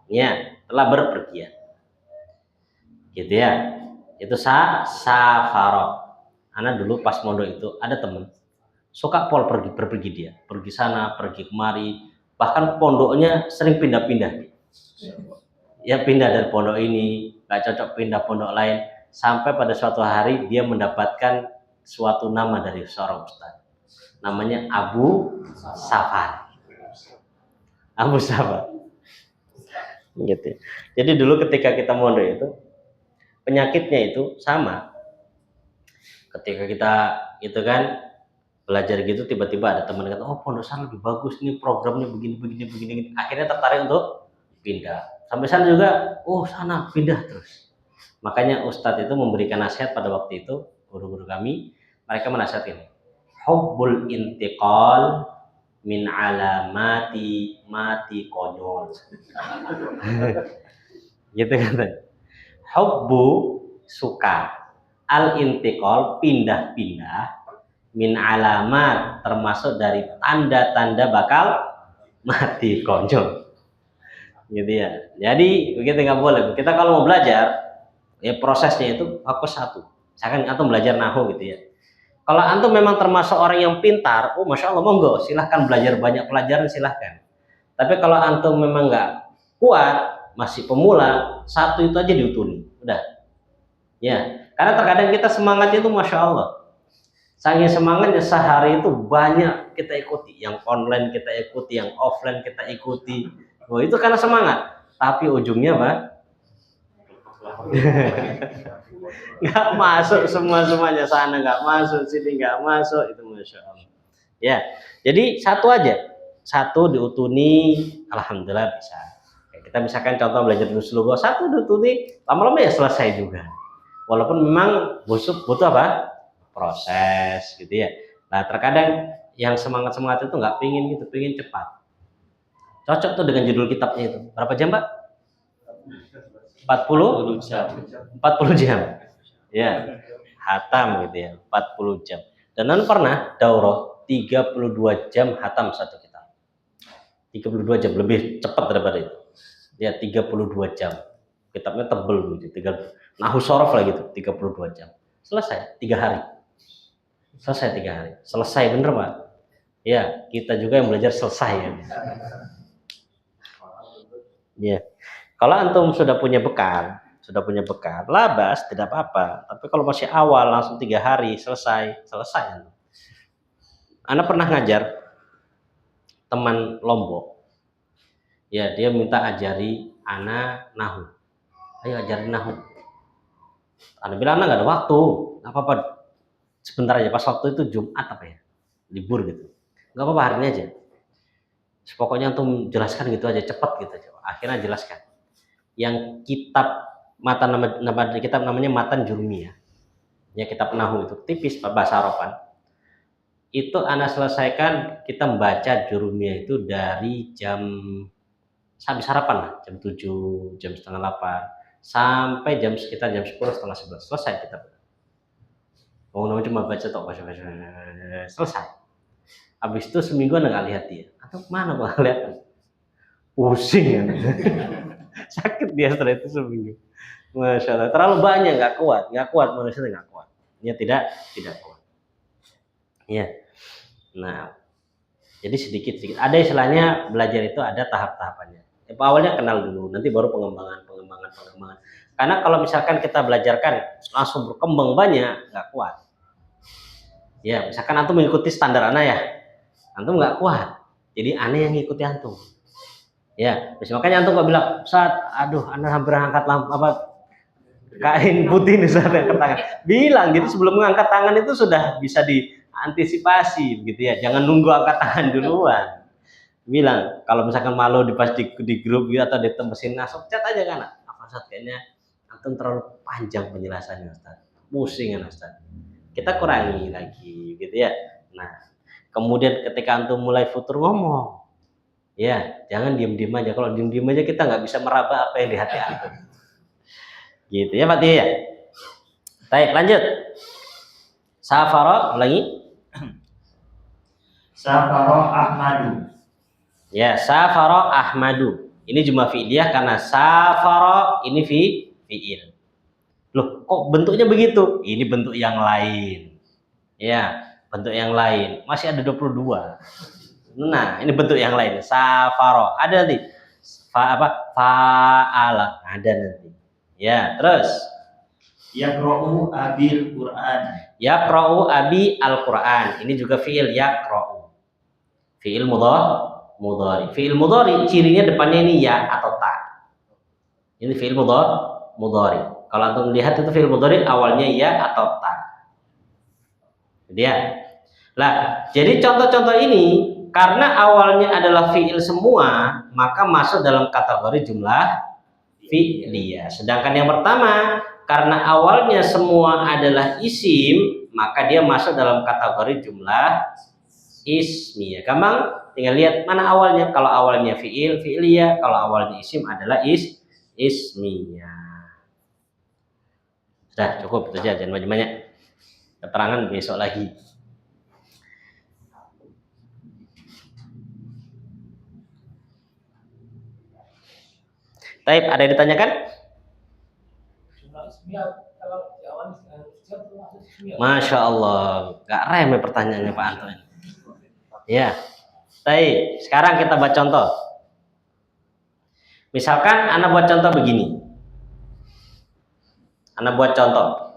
Ya, telah berpergian. Gitu ya. Itu safaro. Anak dulu pas mondok itu ada temen suka pergi dia. Pergi sana, pergi kemari. Bahkan pondoknya sering pindah-pindah. Ya pindah dari pondok ini, gak cocok pindah pondok lain. Sampai pada suatu hari dia mendapatkan suatu nama dari seorang ustaz. Namanya Abu Safar. Abu Safar. Gitu. Jadi dulu ketika kita mondok itu penyakitnya itu sama. Ketika kita itu kan belajar gitu tiba-tiba ada teman kata, "Oh, pondok sana lebih bagus nih, programnya begini." Akhirnya tertarik untuk pindah. Sampai sana juga, "Oh, sana pindah terus." Makanya ustadz itu memberikan nasihat pada waktu itu, guru-guru kami, mereka menasihatkan, "Hubbul intiqal min alamati mati konyol." Gitu kan. Hubbu suka, al intiqal pindah-pindah, min alamat termasuk dari tanda-tanda bakal mati konyol. Gitu ya. Jadi begitu nggak boleh. Kita kalau mau belajar, ya prosesnya itu fokus satu. Misalkan antum belajar nahu gitu ya. Kalau antum memang termasuk orang yang pintar, oh masya Allah monggo, silahkan belajar banyak pelajaran silahkan. Tapi kalau antum memang nggak kuat, masih pemula, satu itu aja diutuni, udah. Ya, karena terkadang kita semangatnya itu masya Allah. Saking semangatnya sehari itu banyak kita ikuti, yang online kita ikuti, yang offline kita ikuti. Oh itu karena semangat. Tapi ujungnya apa? Nggak masuk semuanya sana, nggak masuk sini, nggak masuk, itu masya Allah. Ya, jadi satu aja, satu diutuni, alhamdulillah bisa. Kita misalkan contoh belajar dulu satu diutuni, lama-lama ya selesai juga. Walaupun memang butuh apa? Proses gitu ya. Nah terkadang yang semangat itu nggak pingin cepat. Cocok tuh dengan judul kitabnya itu. Berapa jam Pak? 40 jam. 40 jam. Ya, hatam gitu ya, 40 jam. Dan non pernah daurah 32 jam hatam satu kitab. 32 jam, lebih cepat daripada itu. Ya, 32 jam. Kitabnya tebel gitu, nahu sorof lah gitu, 32 jam. Selesai 3 hari. Selesai 3 hari. Selesai bener Pak. Ya, kita juga yang belajar selesai ya. Ya. Kalau antum sudah punya bekal, labas tidak apa-apa. Tapi kalau masih awal langsung 3 hari selesai. Ana pernah ngajar teman Lombok. Ya, dia minta ajari ana nahu. Ayo ajarin nahu. Ana bilang ana nggak ada waktu, nggak apa-apa. Sebentar aja. Pas waktu itu Jumat apa ya? Libur gitu. Nggak apa-apa, hari ini aja. Pokoknya antum jelaskan gitu aja, cepat gitu aja. Akhirnya jelaskan. Yang kitab nama kitab namanya Matan Jurmiyah. Ya, kitab nahu itu tipis bahasa Araban. Itu ana selesaikan, kita membaca Jurmiyah itu dari jam habis sarapan lah, jam 7, jam setengah 8 sampai sekitar jam 10 setengah 11 selesai kita. Namanya cuma baca tok, baca selesai. Habis itu seminggu nggak lihat dia. Atau kemana gua lihat? Pusing ya. Sakit dia setelah itu seminggu. Masya Allah, terlalu banyak, nggak kuat manusia nggak kuat. Ya tidak kuat. Ya. Nah, jadi sedikit. Ada istilahnya belajar itu ada tahap-tahapannya. Awalnya kenal dulu, nanti baru pengembangan. Karena kalau misalkan kita belajarkan langsung berkembang banyak, nggak kuat. Ya, misalkan antum mengikuti standar ana ya, antum nggak kuat. Jadi aneh yang ngikuti antum. Ya, makanya antum nggak bilang, Ustaz, aduh, ana hampir angkat kain putih nih Ustaz, angkat tangan. Bilang, jadi sebelum mengangkat tangan itu sudah bisa diantisipasi, gitu ya. Jangan nunggu angkat tangan duluan. Bilang, kalau misalkan malu pas di grup gitu atau di mesin ngasok, chat aja kan. Apa Ustaz, kayaknya antum terlalu panjang penjelasannya Ustaz. Pusing kan Ustaz. Kita kurangi lagi, gitu ya. Nah, kemudian ketika antum mulai futur ngomong, ya, jangan diem-diem aja. Kalau diem-diem aja kita nggak bisa meraba apa yang di hati antum. Gitu ya Pak ya. Baik, lanjut. Safaro lagi. Safaro Ahmadu. Ya, Safaro Ahmadu. Ini cuma fi'liyah karena Safaro ini fi'il. Loh, kok bentuknya begitu? Ini bentuk yang lain. Ya, bentuk yang lain. Masih ada 22. Nah, ini bentuk yang lain. Safaro. Ada nanti. Fa'ala. Ada nanti. Ya, terus. Yaqra'u abil Qur'an. Yaqra'u abi al-Qur'an. Ini juga fi'il yaqra'u. Fi'il mudhari. Fi'il mudhari cirinya depannya ini ya atau ta. Ini fi'il mudhari. Kalau antum lihat itu fi'il mudhari awalnya ya atau ta. Dia. Lah, jadi contoh-contoh ini karena awalnya adalah fi'il semua, maka masuk dalam kategori jumlah fi'liyah. Sedangkan yang pertama, karena awalnya semua adalah isim, maka dia masuk dalam kategori jumlah ismiyah. Gampang, tinggal lihat mana awalnya. Kalau awalnya fi'liyah, kalau awalnya isim adalah ismiyah. Sudah cukup itu aja, jangan banyak-banyak. Keterangan besok lagi. Taib, ada yang ditanyakan? Masya Allah, gak remeh pertanyaannya Pak Anton. Ya, Taib. Sekarang kita buat contoh. Misalkan Anda buat contoh begini. Anda buat contoh.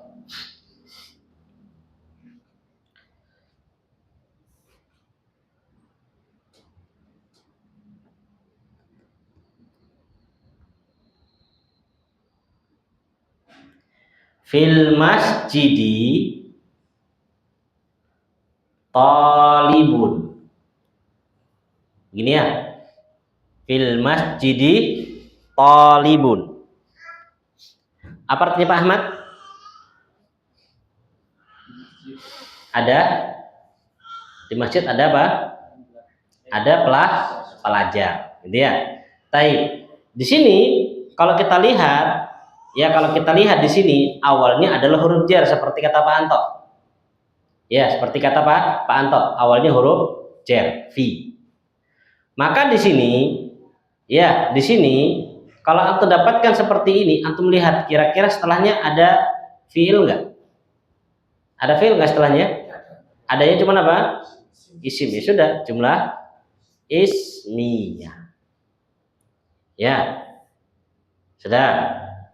Fil masjidi talibun. Gini ya. Fil masjidi talibun. Apa artinya Pak Ahmad? Ada di masjid ada apa? Ada pelajar, gitu ya. Taib. Di sini kalau kita lihat di sini awalnya adalah huruf jar seperti kata Pak Anto. Ya, seperti kata Pak Anto, awalnya huruf jar, fi. Maka di sini kalau antum dapatkan seperti ini, antum lihat kira-kira setelahnya ada fiil enggak? Ada fi'il nggak setelahnya? Adanya cuma apa? Isim. Ya sudah, jumlah ismiyah. Ya, sudah.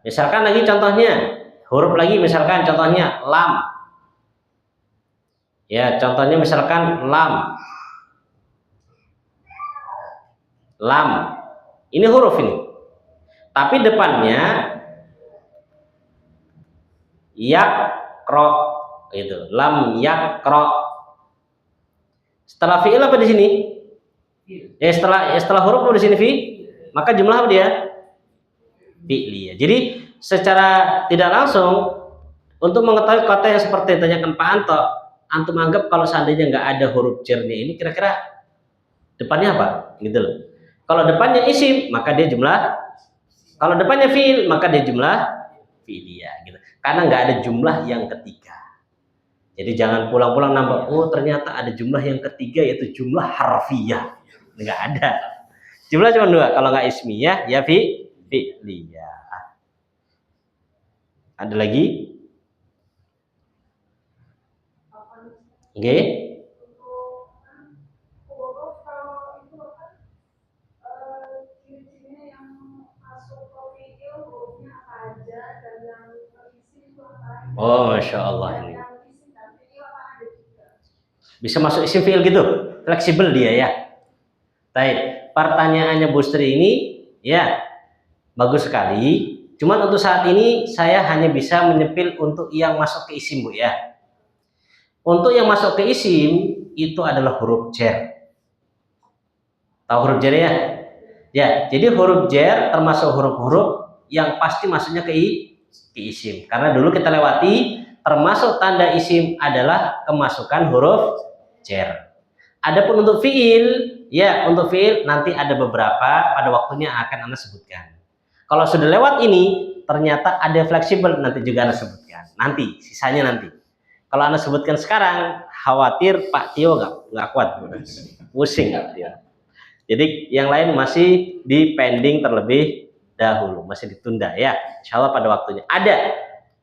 Misalkan lagi contohnya, huruf lagi misalkan contohnya lam. Ya, contohnya misalkan lam. Lam. Ini huruf ini. Tapi depannya yakro itu. Lam yakro. Setelah fi'il apa di sini? Setelah huruf apa di sini fi? Maka jumlah apa dia? Fi'liyah. Jadi secara tidak langsung untuk mengetahui kata yang seperti ditanyakan Pak Anto, antum anggap kalau seandainya nggak ada huruf jernya ini kira-kira depannya apa? Gitu loh. Kalau depannya isim, maka dia jumlah. Kalau depannya fi'il, maka dia jumlah fi'liyah. Gitu. Karena nggak ada jumlah yang ketiga. Jadi jangan pulang-pulang nambah. Oh ternyata ada jumlah yang ketiga yaitu jumlah harfiyah. Nggak ada. Jumlah cuma dua. Kalau nggak ismiyah, ya fi'liyah. Ada lagi? Oke. Okay. Oh, Masya Allah ini. Bisa masuk isim fi'il gitu, fleksibel dia ya. Baik, pertanyaannya Bu Sri ini ya bagus sekali. Cuman untuk saat ini saya hanya bisa menyepil untuk yang masuk ke isim Bu ya. Untuk yang masuk ke isim itu adalah huruf jar. Tahu huruf jar ya? Ya, jadi huruf jar termasuk huruf-huruf yang pasti masuknya ke isim. Karena dulu kita lewati termasuk tanda isim adalah kemasukan huruf jar. Adapun untuk fiil, ya untuk fiil nanti ada beberapa pada waktunya akan Anda sebutkan. Kalau sudah lewat ini ternyata ada fleksibel nanti juga Anda sebutkan. Nanti sisanya nanti. Kalau Anda sebutkan sekarang khawatir Pak Tio nggak kuat, pusing Tio. Jadi yang lain masih di pending terlebih dahulu, masih ditunda ya. Insya Allah pada waktunya ada.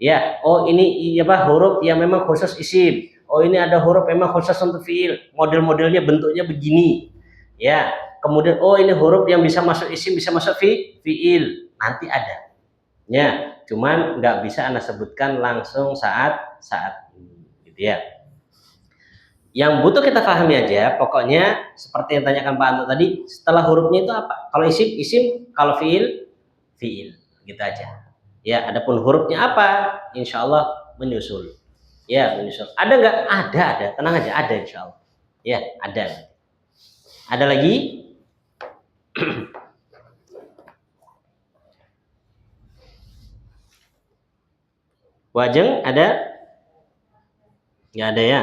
Ya, oh ini apa huruf yang memang khusus isim. Oh ini ada huruf memang khusus untuk fiil. Model-modelnya bentuknya begini. Ya, kemudian oh ini huruf yang bisa masuk isim, bisa masuk fiil. Nanti ada. Ya, cuman nggak bisa Anda sebutkan langsung saat ini, gitu ya. Yang butuh kita pahami aja, pokoknya seperti yang tanyakan Pak Anto tadi, setelah hurufnya itu apa? Kalau isim, kalau fiil, gitu aja. Ya, adapun hurufnya apa? Insya Allah menyusul. Ya, menyusul. Ada nggak? Ada. Tenang aja, ada insya Allah. Ya, ada. Ada lagi? Wajeng ada? Nggak ada ya?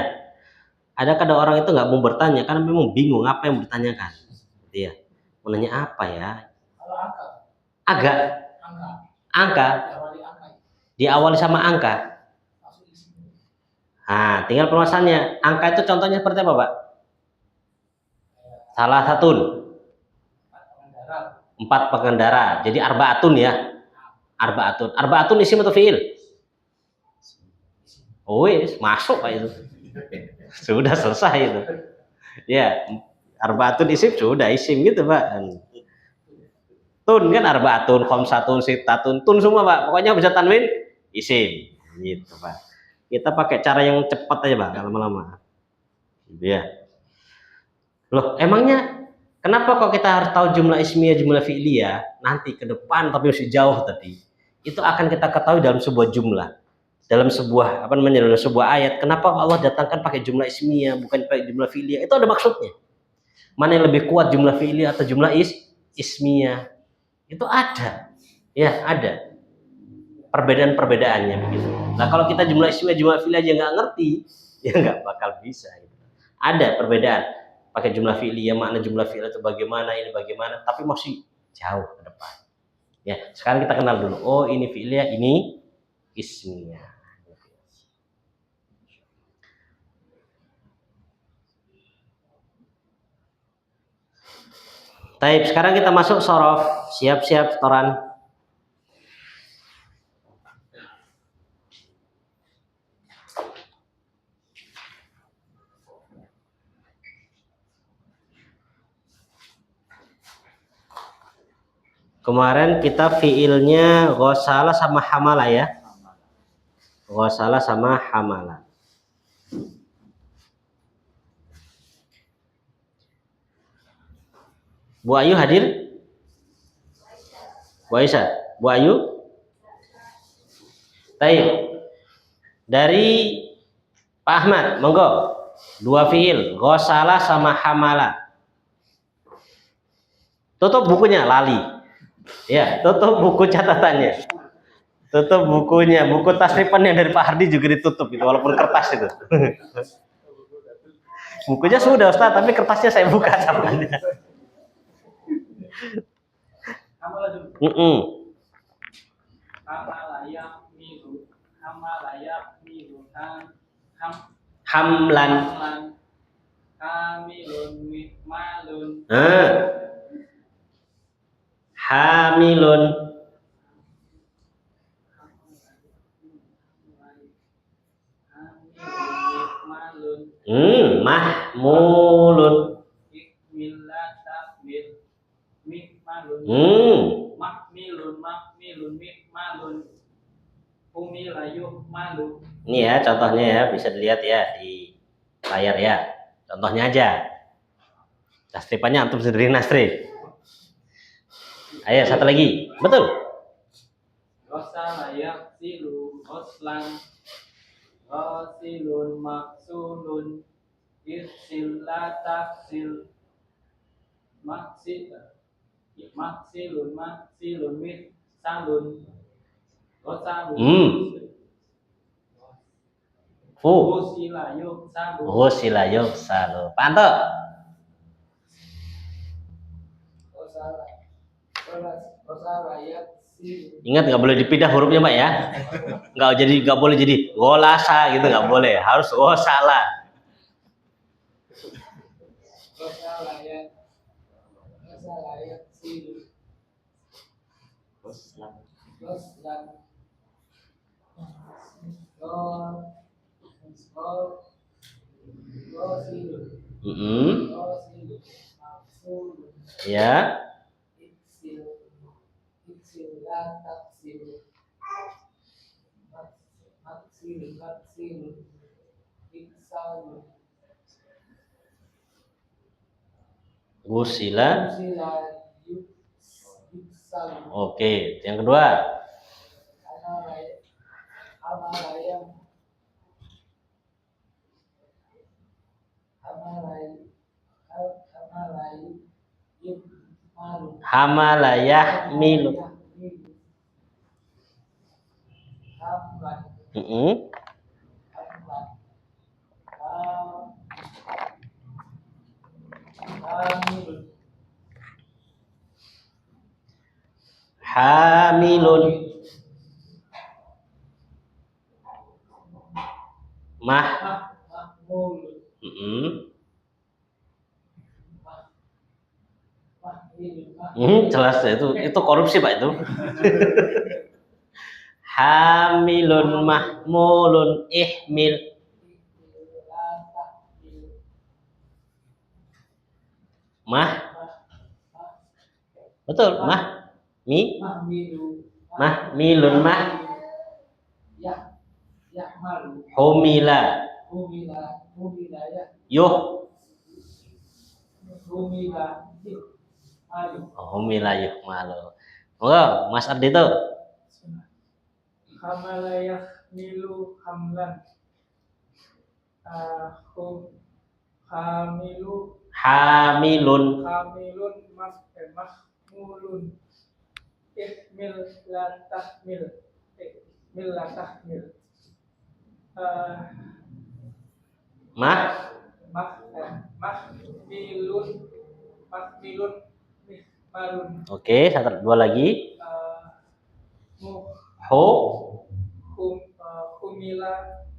Ada kadang orang itu nggak mau bertanya karena memang bingung apa yang bertanyakan. Dia mau nanya apa ya? Agak angka diawali sama angka. Nah, tinggal permasalahannya. Angka itu contohnya seperti apa, Pak? Salah satu 4 pengendara. Jadi arbaatun ya. Arbaatun isim atau fiil? Oh, masuk Pak itu. Sudah selesai itu. Ya, arbaatun isim sudah isim gitu, Pak. Tun kan arbaatun, khamsatun, sittatun, tun semua, Pak. Pokoknya bisa tanwin isim. Gitu, Pak. Kita pakai cara yang cepat aja, Pak, lama-lama. Ya. Loh, emangnya kenapa kok kita harus tahu jumlah ismiyah, jumlah fi'liyah? Nanti ke depan tapi masih jauh tadi. Itu akan kita ketahui dalam sebuah jumlah. Dalam sebuah dalam sebuah ayat, kenapa Allah datangkan pakai jumlah ismiyah bukan pakai jumlah fi'liyah? Itu ada maksudnya. Mana yang lebih kuat jumlah fi'liyah atau jumlah ismiyah? Itu ada. Ya, ada. Perbedaan-perbedaannya begitu. Nah, kalau kita jumlah ismiyah, jumlah fi'liyah aja nggak ngerti, ya nggak bakal bisa. Ada perbedaan. Pakai jumlah fi'liyah, makna jumlah fi'liyah itu bagaimana, ini bagaimana, tapi masih jauh ke depan. Ya, sekarang kita kenal dulu. Oh, ini fi'liyah, ini ismiyah. Taib, sekarang kita masuk sorof. Siap-siap setoran. Kemarin kita fiilnya ghasala sama hamala ya. Ghasala sama hamala. Bu Ayu hadir? Bu Aisyah, Bu Ayu? Baik. Dari Pak Ahmad, monggo. Dua fiil, ghasala sama hamala. Tutup bukunya, lali. Ya, tutup buku catatannya. Tutup bukunya, buku tasrifannya dari Pak Hardi juga ditutup itu, walaupun kertas itu. Bukunya sudah Ustaz, tapi kertasnya saya buka samanya. Hamlan. Hamilun mihmalun. Hamilun. Mahmulun. Mahmilun mihmalun. Umilayuh malu. Ini ya contohnya ya, bisa dilihat ya di layar ya. Contohnya aja. Nastripannya antum sendiri nastrip. Ayo satu lagi. Betul. Ghasala yaghsilu ghaslan. Ghasilun maksulun. Irsil la taksil. Maksilun mihsalun. Ghasalun. Ghusila yughsalu. Ghusila yughsalu. Panto. Ingat nggak boleh dipindah hurufnya Mbak ya. Nggak boleh jadi golasa gitu, nggak boleh. Harus gosala. Ya. Gusila. Oke, yang kedua. Hamalayah milu. Hamilun. Jelas itu korupsi Pak itu. Hamilun mahmulun ihmil. Betul, mahmilun humila. Humila yuhmalu. Mas Ardi itu. Hamalayah milu hamlan. Hamilun mahmulun. Ihmil la tahmil. Mahmilun mihmalun. Oke, dua lagi. Humila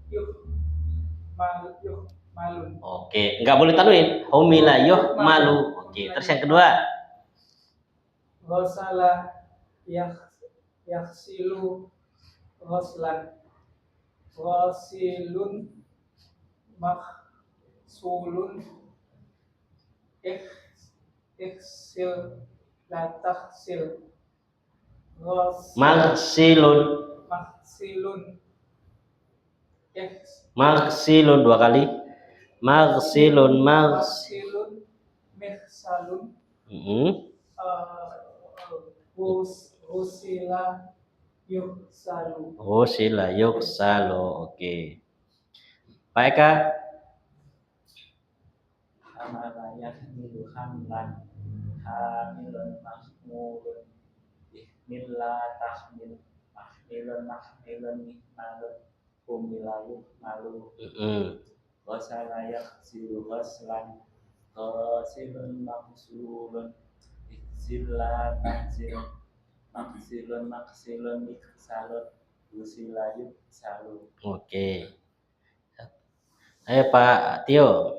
yuhmalun. Oke, nggak boleh tanwin. Humila yuhmalu. Oke, terus yang kedua. Ghasala yaghsilu ghaslan. Ghasilun maghsulun. Ighsil la taghsil. Maksilun. Maksilun. Maksilun 2 kali. Maksilun Maksilun. Mihsalun. Husila yuhsalu. Husila yuksalu. Oke. Pak Eka. Hamala yahmilu hamlan hamilun mahmulun ihmilla tahmil mahmilun mihmalun humila yuhmalu ghasala yaghsilu ghaslan ghasilun maghsulun ihzilla tahzil maghsilun ighsalun ghusila yughsalu. Oke. Ayo Pak Tio.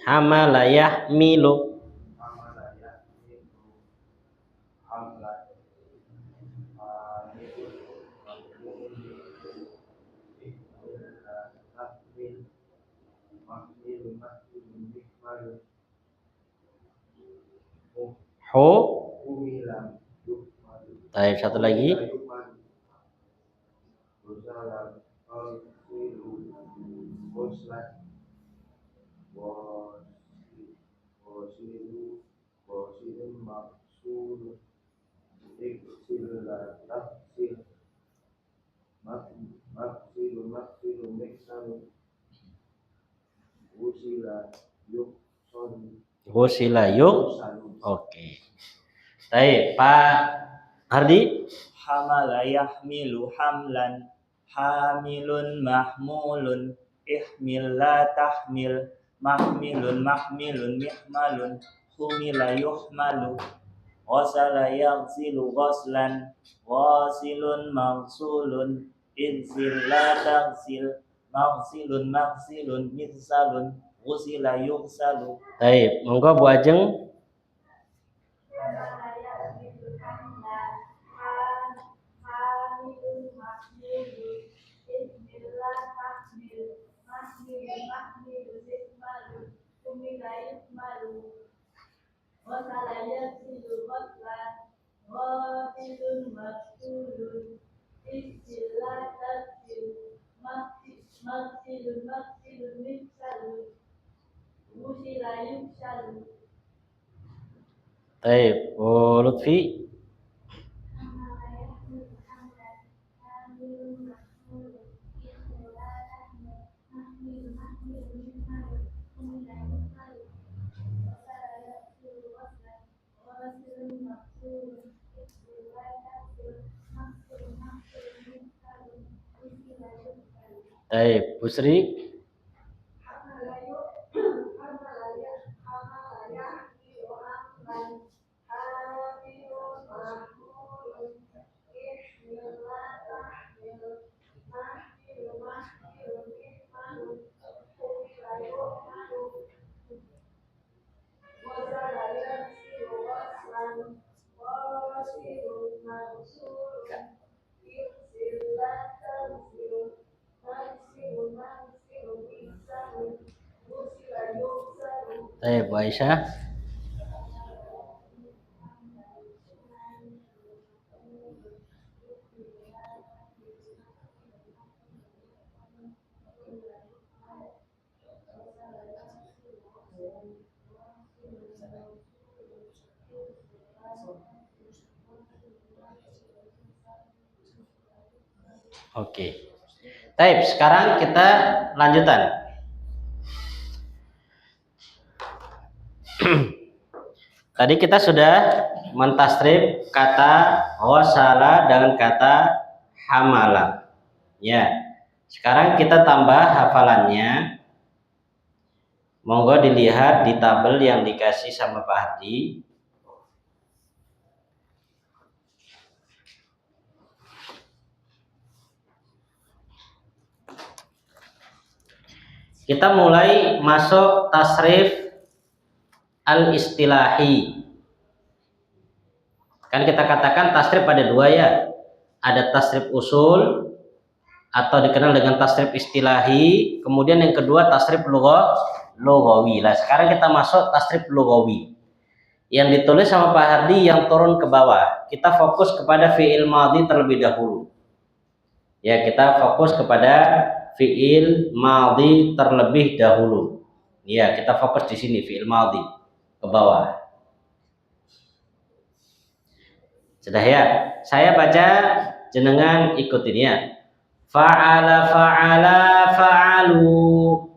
Hamala yahmilu. Ho. Baik, satu lagi. Husila yuk. Oke. Baik, Pak Hardi. Hamala yahmilu hamlan hamilun mahmulun ihmil la tahmil mahmilun mihmalun humila yuhmalu ghasala yaghsilu ghaslan ghasilun maghsulun ighsil la taghsil maghsilun mihsalun ghusila yughsalu. Baik, monggo Bu Ajeng. Baik, Bu Lutfi. Baik, Bu Sri. Baik, Bu Aisyah. Oke. Baik, sekarang kita lanjutan. Tadi kita sudah mentasrif kata ghasala dengan kata hamala. Ya. Sekarang kita tambah hafalannya. Monggo dilihat di tabel yang dikasih sama Pak Hardi. Kita mulai masuk tasrif al-istilahi. Kan kita katakan tasrif ada 2 ya. Ada tasrif usul, atau dikenal dengan tasrif istilahi. Kemudian yang kedua tasrif lughawi. Nah, sekarang kita masuk tasrif lughawi. Yang ditulis sama Pak Hardi yang turun ke bawah. Kita fokus kepada fi'il madhi terlebih dahulu. Ya, kita fokus kepada fi'il madhi terlebih dahulu. Ya, kita fokus di sini fi'il madhi ke bawah. Sudah ya? Saya baca, jenengan ikutin ya. Fa'ala fa'ala fa'alu.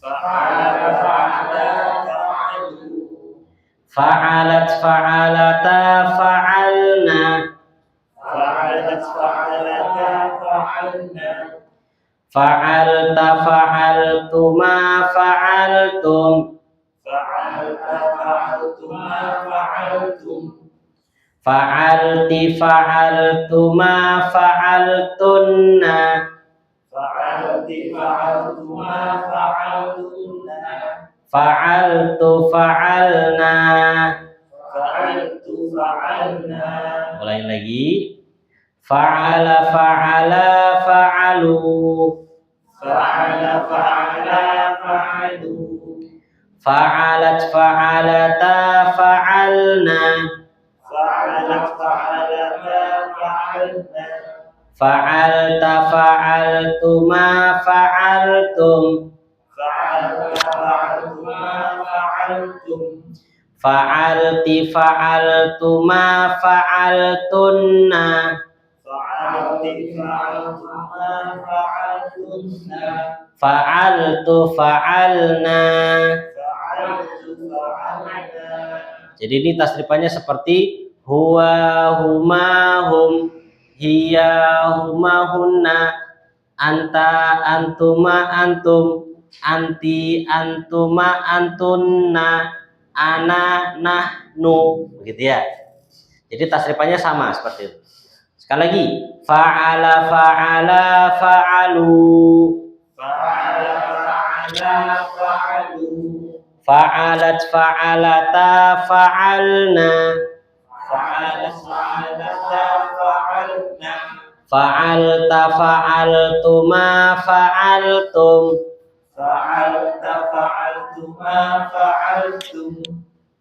Fa'ala fa'ala fa'alu. Fa'alat fa'alata fa'alna. Fa'alat fa'alata fa'alna. Fa'alta fa'altuma fa'altum. Fa'alta fa'altuma fa'altum. Fa'alti fa'altuma fa'altunna. Fa'alti fa'altuma fa'altunna. Fa'altu fa'alna. Fa'altu fa'alna. Mulai lagi. Fa'ala fa'ala fa'alu. Fa'ala fa'ala fa'alu. Fa'alat fa'alata fa'alna. Fa'alat fa'alata fa'alna. Fa'alta fa'altuma fa'altum. Fa'alta fa'altuma fa'altum. Fa'alti fa'altuma fa'altunna. Fa'alti fa'altuma fa'altunna. Fa'altu fa'alna. Fa'altu fa'alna. Jadi ini tasrifannya seperti huwa huma hum, hiya huma hunna, anta antuma antum, anti antuma antunna, ana nahnu, begitu ya. Jadi tasrifannya sama seperti itu. Sekali lagi, fa'ala fa'ala fa'alu. Fa'ala fa'ala fa'alu. Fa'alat fa'alata fa'alna. Fa'alat fa'alata fa'alna. Fa'alta fa'altuma fa'altum. Fa'alta fa'altuma fa'altum.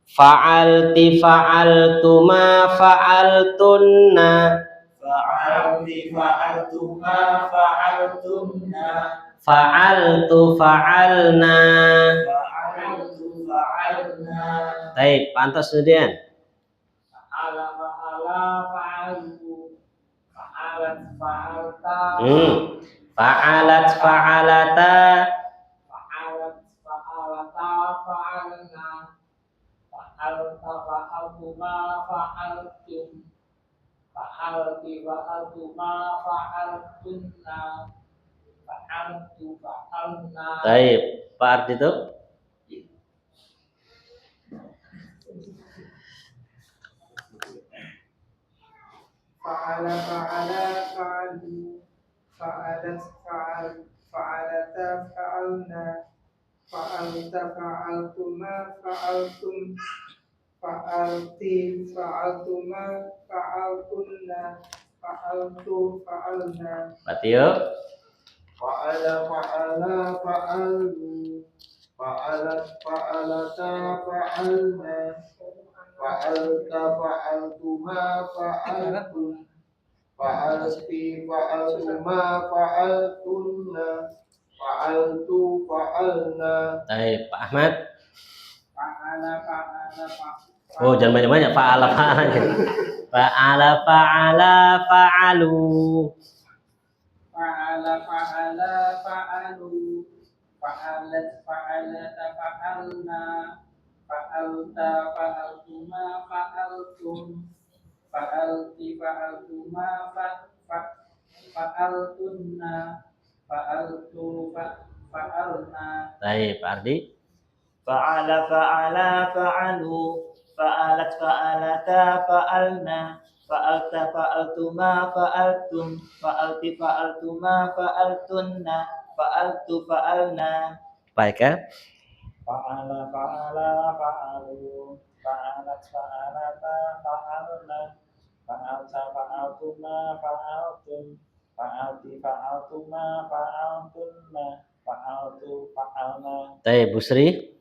Fa'alti fa'altuma fa'altunna. Fa'alti fa'altuma fa'altunna. Fa'altu fa'alna. Fa'altu fa'alna. Baik, pantas kemudian. Fa'ala fa'ala fa'alu. Fa'alat fa'alta. Fa'alat fa'alata. Fa'alat fa'alata fa'alna. Fa'alta fa'altuma fa'altum. Fa'alti fa'altuma fa'altunna. Fa'altu fa'alna. Baik, Pak Ardi itu. Fa'ala fa'ala fa'alu. Fa'alat fa'alata fa'alna. Fa'alta fa'altuma fa'altum. Fa'alti fa'altuma fa'altunna. Fa'altu fa'alna. Patio. Fa'ala fa'ala fa'alu. Fa'alat fa'alata fa'alna. Fa'alta fa'altuma fa'altum. Fa'alti fa'altuma fa'altunna. Fa'altu fa'alna. Baik, Pak Ahmad. Fa'ala fa'ala fa'alu. Oh, jangan banyak-banyak. Fa'ala fa'ala. Fa'ala fa'ala fa'alu. Fa'ala fa'ala fa'alu. Fa'alat fa'alata fa'alna. Fa'alta fa'altuma fa'altum. Fa'alti fa'altuma fa'altunna. Fa'altu fa'alna. Baik, Pak Ardi. Fa'ala fa'ala fa'alu. Fa'alat fa'alata fa'alna. Fa'alta fa'altuma fa'altum. Fa'alti fa'altuma fa'altunna. Fa'altu fa'alna. Baik ya. Fa'ala fa'ala fa'alu. Fa'alat fa'alata fa'alna. Fa'alta fa'altuma fa'altum. fa'alti fa'altuma fa'altunna fa'altu fa'alna. Baik, Bu Sri.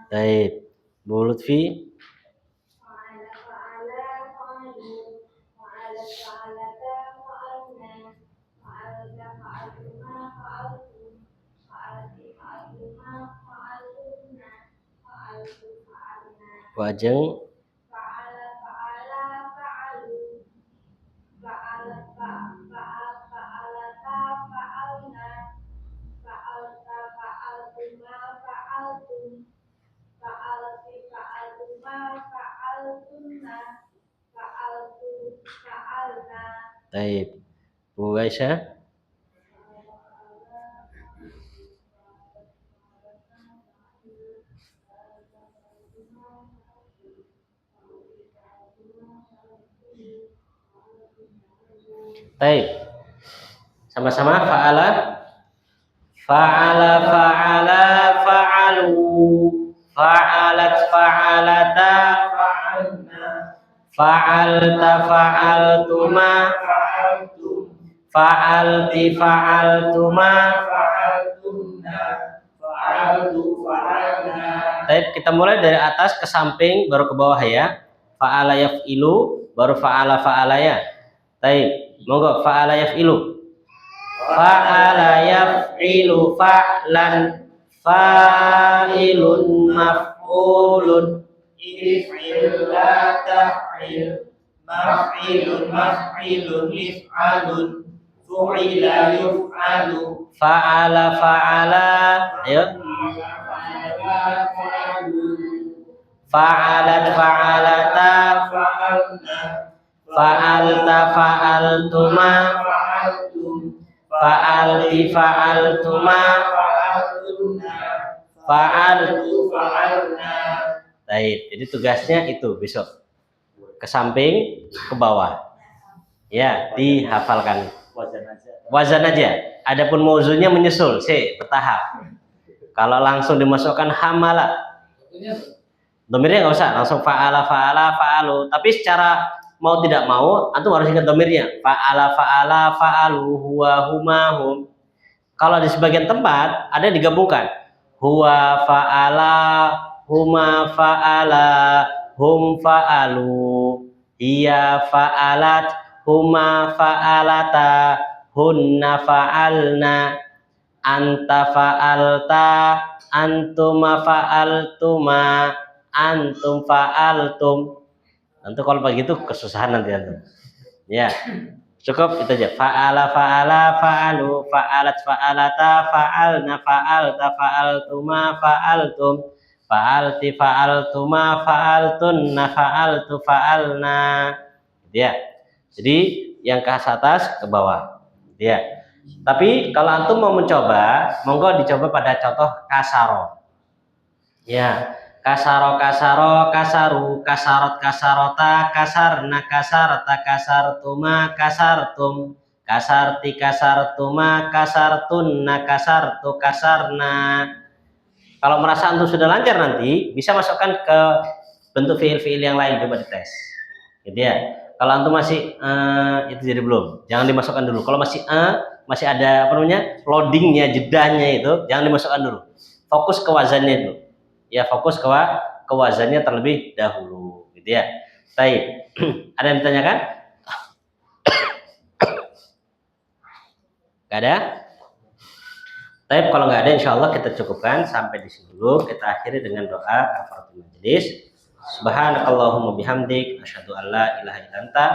Baik, Bu Lutfi. Bu Ajeng. Baik, Bu Aisyah. Baik, sama-sama fa'ala, fa'ala, fa'ala, fa'alu, fa'alat, fa'alata, fa'alta, fa'altuma, fa'alti, fa'altuma. Baik, kita mulai dari atas ke samping baru ke bawah ya. Fa'ala yaf'ilu baru fa'ala fa'alaya. Baik, monggo fa'ala yaf'ilu. Fa'ala yaf'ilu fa'lan, fa'ilun maf'ulun, if'il la taf'il, maf'ilun maf'ilun if'alun, fu'ila yuf'alu, fa'ala fa'ala. Ayo. Fa'alat fa'alata, fa'alta fa'altuma, fa'alti fa'altuma, fa'altu fa'alna. Baik, jadi tugasnya itu besok ke samping ke bawah ya, dihafalkan wazan aja. Adapun mauzunnya menyusul bertahap. Kalau langsung dimasukkan hamala, domirnya nggak usah langsung fa'ala fa'ala fa'alu, tapi secara mau tidak mau antum harus ingat domirnya fa'ala fa'ala fa'alu huwa huma hum. Kalau di sebagian tempat ada digabungkan huwa fa'ala huma fa'ala hum fa'alu, iya fa'alat huma fa'alata hunna fa'alna, anta fa'alta antuma fa'altuma antum fa'altum. Nanti kalau begitu kesusahan nanti antum. Ya, cukup itu aja. Fa'ala fa'ala fa'alu, fa'alat fa'alata, fa'alna fa'alta, fa'altuma fa'altum, fa'alti fa'altuma fa'altunna, fa'altu fa'alna. Ya. Jadi yang ke atas ke bawah. Ya. Tapi kalau antum mau mencoba, monggo dicoba pada contoh kasaro. Ya. Kasaro kasaro kasaru, kasarot kasarota, kasarna kasarta, kasartuma kasartum, kasarti kasartuma kasartunna, kasartu kasarna. Kalau merasa antum sudah lancar nanti bisa masukkan ke bentuk fiil-fiil yang lain, coba dites gitu ya. Kalau antum masih itu jadi belum, jangan dimasukkan dulu. Kalau masih masih ada apa namanya loadingnya, jedahnya itu jangan dimasukkan dulu, fokus ke wazannya dulu ya, fokus ke wazannya terlebih dahulu gitu ya. Baik. Ada yang ditanyakan? Gak ada? Baik, kalau nggak ada insya Allah kita cukupkan sampai di sini dulu. Kita akhiri dengan doa kafaratul majelis. Subhanakallahumma bihamdik asyhadu an la ilaha illa anta